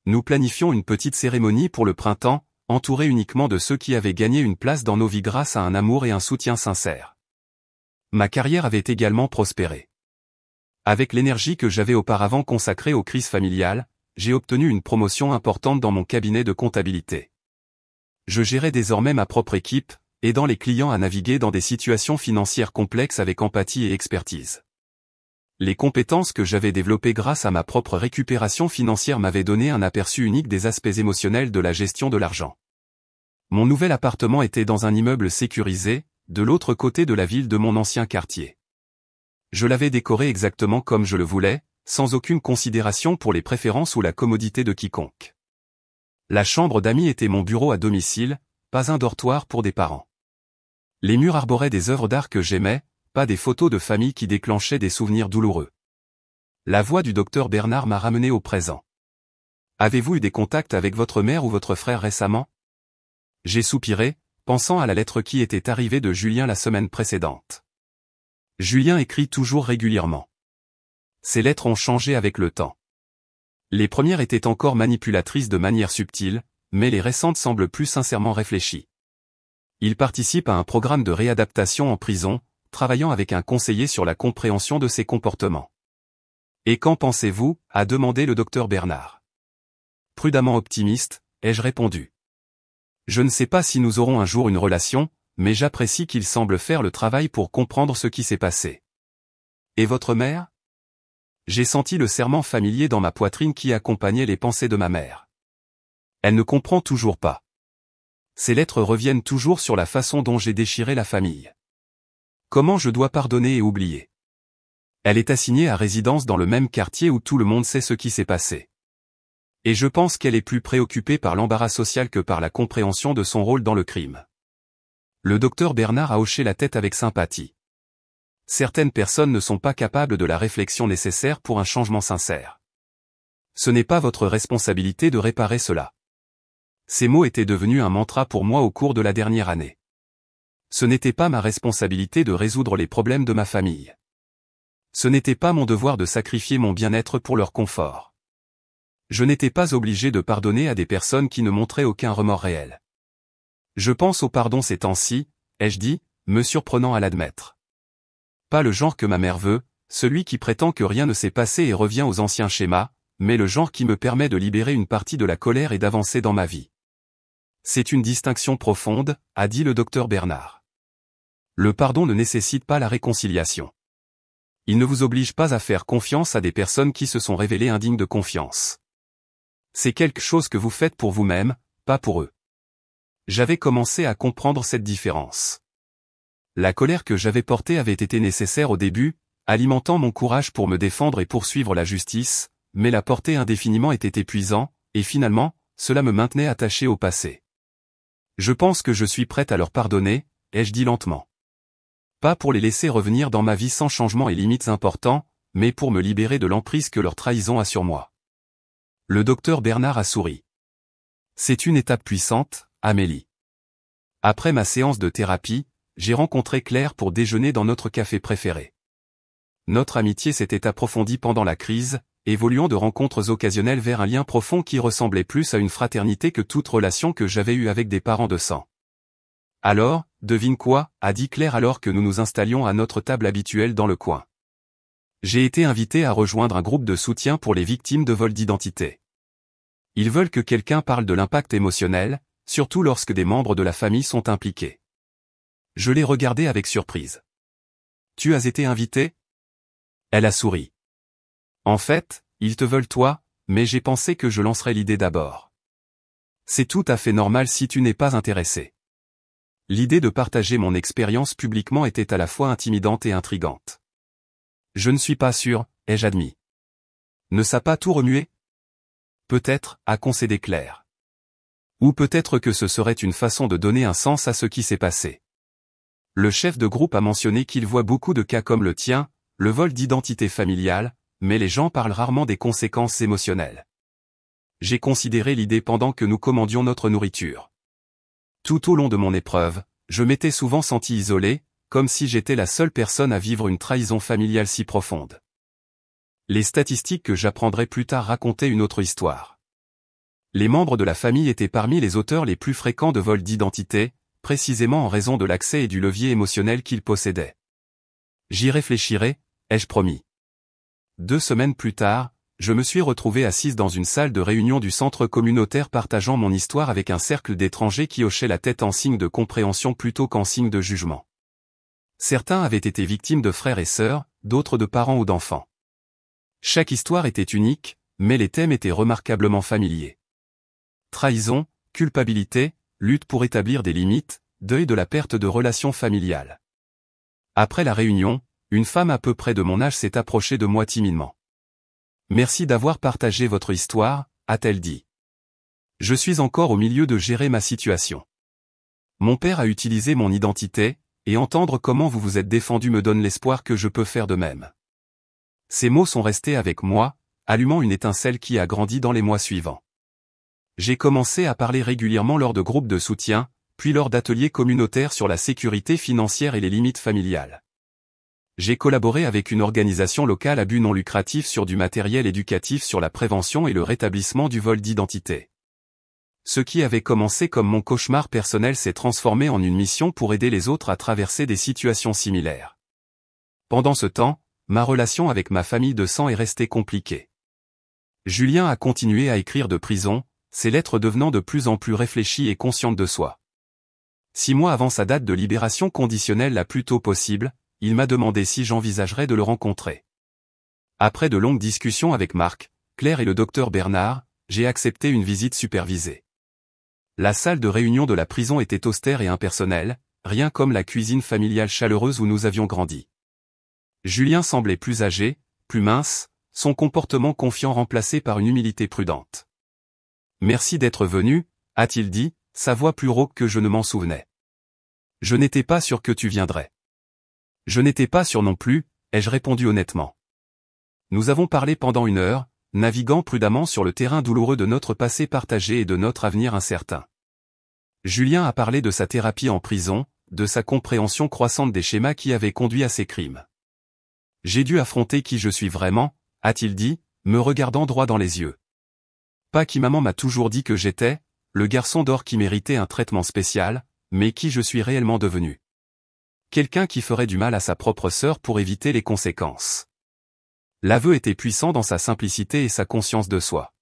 S1: Nous planifions une petite cérémonie pour le printemps, entourée uniquement de ceux qui avaient gagné une place dans nos vies grâce à un amour et un soutien sincères. Ma carrière avait également prospéré. Avec l'énergie que j'avais auparavant consacrée aux crises familiales, j'ai obtenu une promotion importante dans mon cabinet de comptabilité. Je gérais désormais ma propre équipe, aidant les clients à naviguer dans des situations financières complexes avec empathie et expertise. Les compétences que j'avais développées grâce à ma propre récupération financière m'avaient donné un aperçu unique des aspects émotionnels de la gestion de l'argent. Mon nouvel appartement était dans un immeuble sécurisé, de l'autre côté de la ville de mon ancien quartier. Je l'avais décoré exactement comme je le voulais, sans aucune considération pour les préférences ou la commodité de quiconque. La chambre d'amis était mon bureau à domicile, pas un dortoir pour des parents. Les murs arboraient des œuvres d'art que j'aimais, pas des photos de famille qui déclenchaient des souvenirs douloureux. La voix du docteur Bernard m'a ramené au présent. Avez-vous eu des contacts avec votre mère ou votre frère récemment? J'ai soupiré, pensant à la lettre qui était arrivée de Julien la semaine précédente. Julien écrit toujours régulièrement. Ces lettres ont changé avec le temps. Les premières étaient encore manipulatrices de manière subtile, mais les récentes semblent plus sincèrement réfléchies. Il participe à un programme de réadaptation en prison, travaillant avec un conseiller sur la compréhension de ses comportements. Et qu'en pensez-vous? A demandé le docteur Bernard. Prudemment optimiste, ai-je répondu. Je ne sais pas si nous aurons un jour une relation, mais j'apprécie qu'il semble faire le travail pour comprendre ce qui s'est passé. Et votre mère? J'ai senti le serrement familier dans ma poitrine qui accompagnait les pensées de ma mère. Elle ne comprend toujours pas. Ces lettres reviennent toujours sur la façon dont j'ai déchiré la famille. Comment je dois pardonner et oublier? Elle est assignée à résidence dans le même quartier où tout le monde sait ce qui s'est passé. Et je pense qu'elle est plus préoccupée par l'embarras social que par la compréhension de son rôle dans le crime. Le docteur Bernard a hoché la tête avec sympathie. Certaines personnes ne sont pas capables de la réflexion nécessaire pour un changement sincère. Ce n'est pas votre responsabilité de réparer cela. Ces mots étaient devenus un mantra pour moi au cours de la dernière année. Ce n'était pas ma responsabilité de résoudre les problèmes de ma famille. Ce n'était pas mon devoir de sacrifier mon bien-être pour leur confort. Je n'étais pas obligé de pardonner à des personnes qui ne montraient aucun remords réel. Je pense au pardon ces temps-ci, ai-je dit, me surprenant à l'admettre. Pas le genre que ma mère veut, celui qui prétend que rien ne s'est passé et revient aux anciens schémas, mais le genre qui me permet de libérer une partie de la colère et d'avancer dans ma vie. C'est une distinction profonde, a dit le docteur Bernard. Le pardon ne nécessite pas la réconciliation. Il ne vous oblige pas à faire confiance à des personnes qui se sont révélées indignes de confiance. C'est quelque chose que vous faites pour vous-même, pas pour eux. J'avais commencé à comprendre cette différence. La colère que j'avais portée avait été nécessaire au début, alimentant mon courage pour me défendre et poursuivre la justice, mais la porter indéfiniment était épuisant, et finalement, cela me maintenait attaché au passé. Je pense que je suis prête à leur pardonner, ai-je dit lentement. Pas pour les laisser revenir dans ma vie sans changement et limites importants, mais pour me libérer de l'emprise que leur trahison a sur moi. Le docteur Bernard a souri. C'est une étape puissante, Amélie. Après ma séance de thérapie, j'ai rencontré Claire pour déjeuner dans notre café préféré. Notre amitié s'était approfondie pendant la crise, évoluant de rencontres occasionnelles vers un lien profond qui ressemblait plus à une fraternité que toute relation que j'avais eue avec des parents de sang. Alors, devine quoi, a dit Claire alors que nous nous installions à notre table habituelle dans le coin. J'ai été invité à rejoindre un groupe de soutien pour les victimes de vol d'identité. Ils veulent que quelqu'un parle de l'impact émotionnel, surtout lorsque des membres de la famille sont impliqués. Je l'ai regardé avec surprise. Tu as été invité? Elle a souri. En fait, ils te veulent toi, mais j'ai pensé que je lancerais l'idée d'abord. C'est tout à fait normal si tu n'es pas intéressé. L'idée de partager mon expérience publiquement était à la fois intimidante et intrigante. Je ne suis pas sûr, ai-je admis. Ne ça pas tout remué? Peut-être, a concédé Claire. Ou peut-être que ce serait une façon de donner un sens à ce qui s'est passé. Le chef de groupe a mentionné qu'il voit beaucoup de cas comme le tien, le vol d'identité familiale, mais les gens parlent rarement des conséquences émotionnelles. J'ai considéré l'idée pendant que nous commandions notre nourriture. Tout au long de mon épreuve, je m'étais souvent senti isolé, comme si j'étais la seule personne à vivre une trahison familiale si profonde. Les statistiques que j'apprendrai plus tard racontaient une autre histoire. Les membres de la famille étaient parmi les auteurs les plus fréquents de vols d'identité, précisément en raison de l'accès et du levier émotionnel qu'ils possédaient. J'y réfléchirai, ai-je promis. 2 semaines plus tard, je me suis retrouvé assise dans une salle de réunion du centre communautaire partageant mon histoire avec un cercle d'étrangers qui hochaient la tête en signe de compréhension plutôt qu'en signe de jugement. Certains avaient été victimes de frères et sœurs, d'autres de parents ou d'enfants. Chaque histoire était unique, mais les thèmes étaient remarquablement familiers. Trahison, culpabilité, lutte pour établir des limites, deuil de la perte de relations familiales. Après la réunion, une femme à peu près de mon âge s'est approchée de moi timidement. « Merci d'avoir partagé votre histoire », a-t-elle dit. Je suis encore au milieu de gérer ma situation. Mon père a utilisé mon identité, et entendre comment vous vous êtes défendu me donne l'espoir que je peux faire de même. Ces mots sont restés avec moi, allumant une étincelle qui a grandi dans les mois suivants. J'ai commencé à parler régulièrement lors de groupes de soutien, puis lors d'ateliers communautaires sur la sécurité financière et les limites familiales. J'ai collaboré avec une organisation locale à but non lucratif sur du matériel éducatif sur la prévention et le rétablissement du vol d'identité. Ce qui avait commencé comme mon cauchemar personnel s'est transformé en une mission pour aider les autres à traverser des situations similaires. Pendant ce temps, ma relation avec ma famille de sang est restée compliquée. Julien a continué à écrire de prison, ses lettres devenant de plus en plus réfléchies et conscientes de soi. 6 mois avant sa date de libération conditionnelle la plus tôt possible, il m'a demandé si j'envisagerais de le rencontrer. Après de longues discussions avec Marc, Claire et le docteur Bernard, j'ai accepté une visite supervisée. La salle de réunion de la prison était austère et impersonnelle, rien comme la cuisine familiale chaleureuse où nous avions grandi. Julien semblait plus âgé, plus mince, son comportement confiant remplacé par une humilité prudente. « Merci d'être venu », a-t-il dit, sa voix plus rauque que je ne m'en souvenais. « Je n'étais pas sûr que tu viendrais. »« Je n'étais pas sûr non plus », ai-je répondu honnêtement. Nous avons parlé pendant 1 heure, naviguant prudemment sur le terrain douloureux de notre passé partagé et de notre avenir incertain. Julien a parlé de sa thérapie en prison, de sa compréhension croissante des schémas qui avaient conduit à ses crimes. « J'ai dû affronter qui je suis vraiment », a-t-il dit, me regardant droit dans les yeux. Pas qui maman m'a toujours dit que j'étais, le garçon d'or qui méritait un traitement spécial, mais qui je suis réellement devenu. Quelqu'un qui ferait du mal à sa propre sœur pour éviter les conséquences. L'aveu était puissant dans sa simplicité et sa conscience de soi.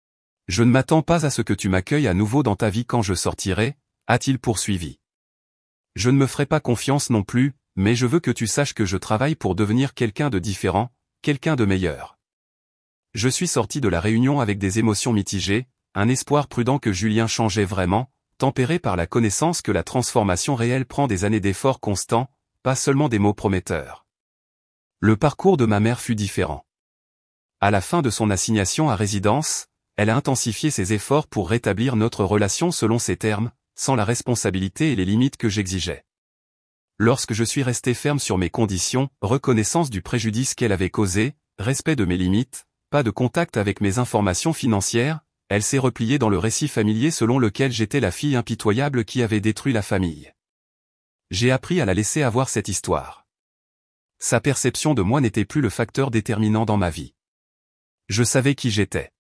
S1: « Je ne m'attends pas à ce que tu m'accueilles à nouveau dans ta vie quand je sortirai, » a-t-il poursuivi. « Je ne me ferai pas confiance non plus, mais je veux que tu saches que je travaille pour devenir quelqu'un de différent, quelqu'un de meilleur. » Je suis sorti de la réunion avec des émotions mitigées, un espoir prudent que Julien changeait vraiment, tempéré par la connaissance que la transformation réelle prend des années d'efforts constants, pas seulement des mots prometteurs. Le parcours de ma mère fut différent. À la fin de son assignation à résidence, elle a intensifié ses efforts pour rétablir notre relation selon ses termes, sans la responsabilité et les limites que j'exigeais. Lorsque je suis resté ferme sur mes conditions, reconnaissance du préjudice qu'elle avait causé, respect de mes limites, pas de contact avec mes informations financières, elle s'est repliée dans le récit familier selon lequel j'étais la fille impitoyable qui avait détruit la famille. J'ai appris à la laisser avoir cette histoire. Sa perception de moi n'était plus le facteur déterminant dans ma vie. Je savais qui j'étais.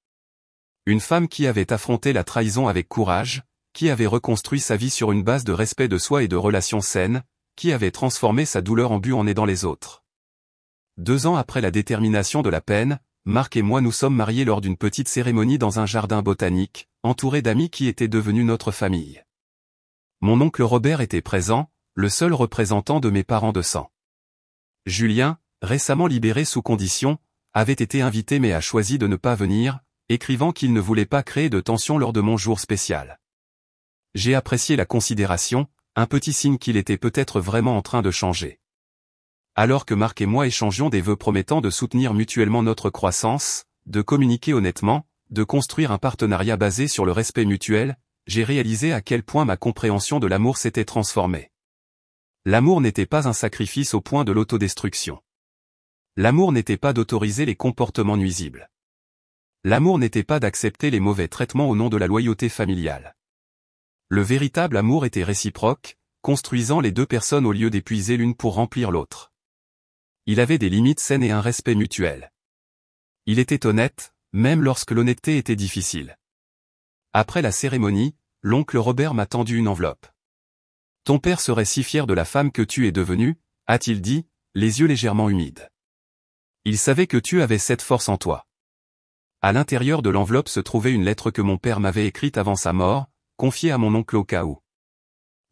S1: Une femme qui avait affronté la trahison avec courage, qui avait reconstruit sa vie sur une base de respect de soi et de relations saines, qui avait transformé sa douleur en but en aidant les autres. 2 ans après la détermination de la peine, Marc et moi nous sommes mariés lors d'une petite cérémonie dans un jardin botanique, entouré d'amis qui étaient devenus notre famille. Mon oncle Robert était présent, le seul représentant de mes parents de sang. Julien, récemment libéré sous condition, avait été invité mais a choisi de ne pas venir, écrivant qu'il ne voulait pas créer de tension lors de mon jour spécial. J'ai apprécié la considération, un petit signe qu'il était peut-être vraiment en train de changer. Alors que Marc et moi échangions des vœux promettant de soutenir mutuellement notre croissance, de communiquer honnêtement, de construire un partenariat basé sur le respect mutuel, j'ai réalisé à quel point ma compréhension de l'amour s'était transformée. L'amour n'était pas un sacrifice au point de l'autodestruction. L'amour n'était pas d'autoriser les comportements nuisibles. L'amour n'était pas d'accepter les mauvais traitements au nom de la loyauté familiale. Le véritable amour était réciproque, construisant les 2 personnes au lieu d'épuiser l'une pour remplir l'autre. Il avait des limites saines et un respect mutuel. Il était honnête, même lorsque l'honnêteté était difficile. Après la cérémonie, l'oncle Robert m'a tendu une enveloppe. « Ton père serait si fier de la femme que tu es devenue », a-t-il dit, les yeux légèrement humides. Il savait que tu avais cette force en toi. À l'intérieur de l'enveloppe se trouvait une lettre que mon père m'avait écrite avant sa mort, confiée à mon oncle au cas où.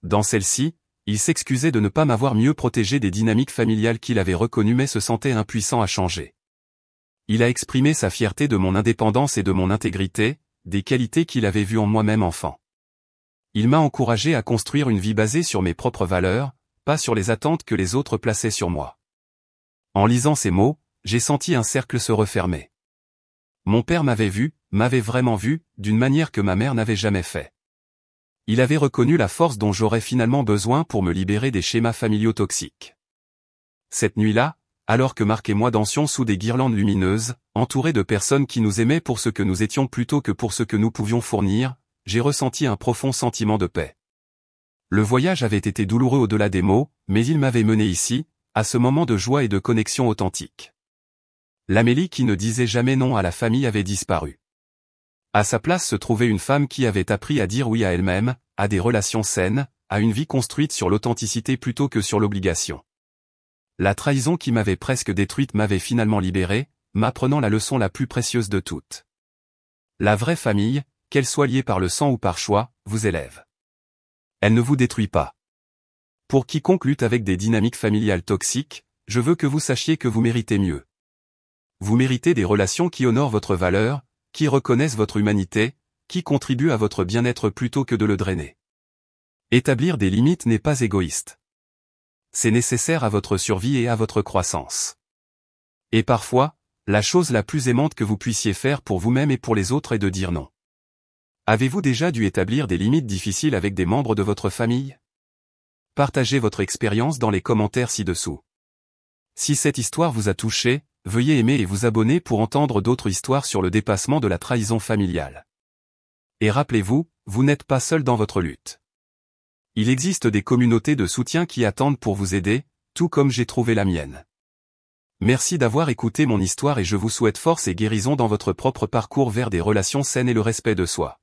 S1: Dans celle-ci, il s'excusait de ne pas m'avoir mieux protégé des dynamiques familiales qu'il avait reconnues mais se sentait impuissant à changer. Il a exprimé sa fierté de mon indépendance et de mon intégrité, des qualités qu'il avait vues en moi-même enfant. Il m'a encouragé à construire une vie basée sur mes propres valeurs, pas sur les attentes que les autres plaçaient sur moi. En lisant ces mots, j'ai senti un cercle se refermer. Mon père m'avait vraiment vu, d'une manière que ma mère n'avait jamais fait. Il avait reconnu la force dont j'aurais finalement besoin pour me libérer des schémas familiaux toxiques. Cette nuit-là, alors que Marc et moi dansions sous des guirlandes lumineuses, entourés de personnes qui nous aimaient pour ce que nous étions plutôt que pour ce que nous pouvions fournir, j'ai ressenti un profond sentiment de paix. Le voyage avait été douloureux au-delà des mots, mais il m'avait mené ici, à ce moment de joie et de connexion authentique. L'Amélie qui ne disait jamais non à la famille avait disparu. À sa place se trouvait une femme qui avait appris à dire oui à elle-même, à des relations saines, à une vie construite sur l'authenticité plutôt que sur l'obligation. La trahison qui m'avait presque détruite m'avait finalement libéré, m'apprenant la leçon la plus précieuse de toutes. La vraie famille, qu'elle soit liée par le sang ou par choix, vous élève. Elle ne vous détruit pas. Pour quiconque lutte avec des dynamiques familiales toxiques, je veux que vous sachiez que vous méritez mieux. Vous méritez des relations qui honorent votre valeur, qui reconnaissent votre humanité, qui contribue à votre bien-être plutôt que de le drainer. Établir des limites n'est pas égoïste. C'est nécessaire à votre survie et à votre croissance. Et parfois, la chose la plus aimante que vous puissiez faire pour vous-même et pour les autres est de dire non. Avez-vous déjà dû établir des limites difficiles avec des membres de votre famille? Partagez votre expérience dans les commentaires ci-dessous. Si cette histoire vous a touché, veuillez aimer et vous abonner pour entendre d'autres histoires sur le dépassement de la trahison familiale. Et rappelez-vous, vous n'êtes pas seul dans votre lutte. Il existe des communautés de soutien qui attendent pour vous aider, tout comme j'ai trouvé la mienne. Merci d'avoir écouté mon histoire et je vous souhaite force et guérison dans votre propre parcours vers des relations saines et le respect de soi.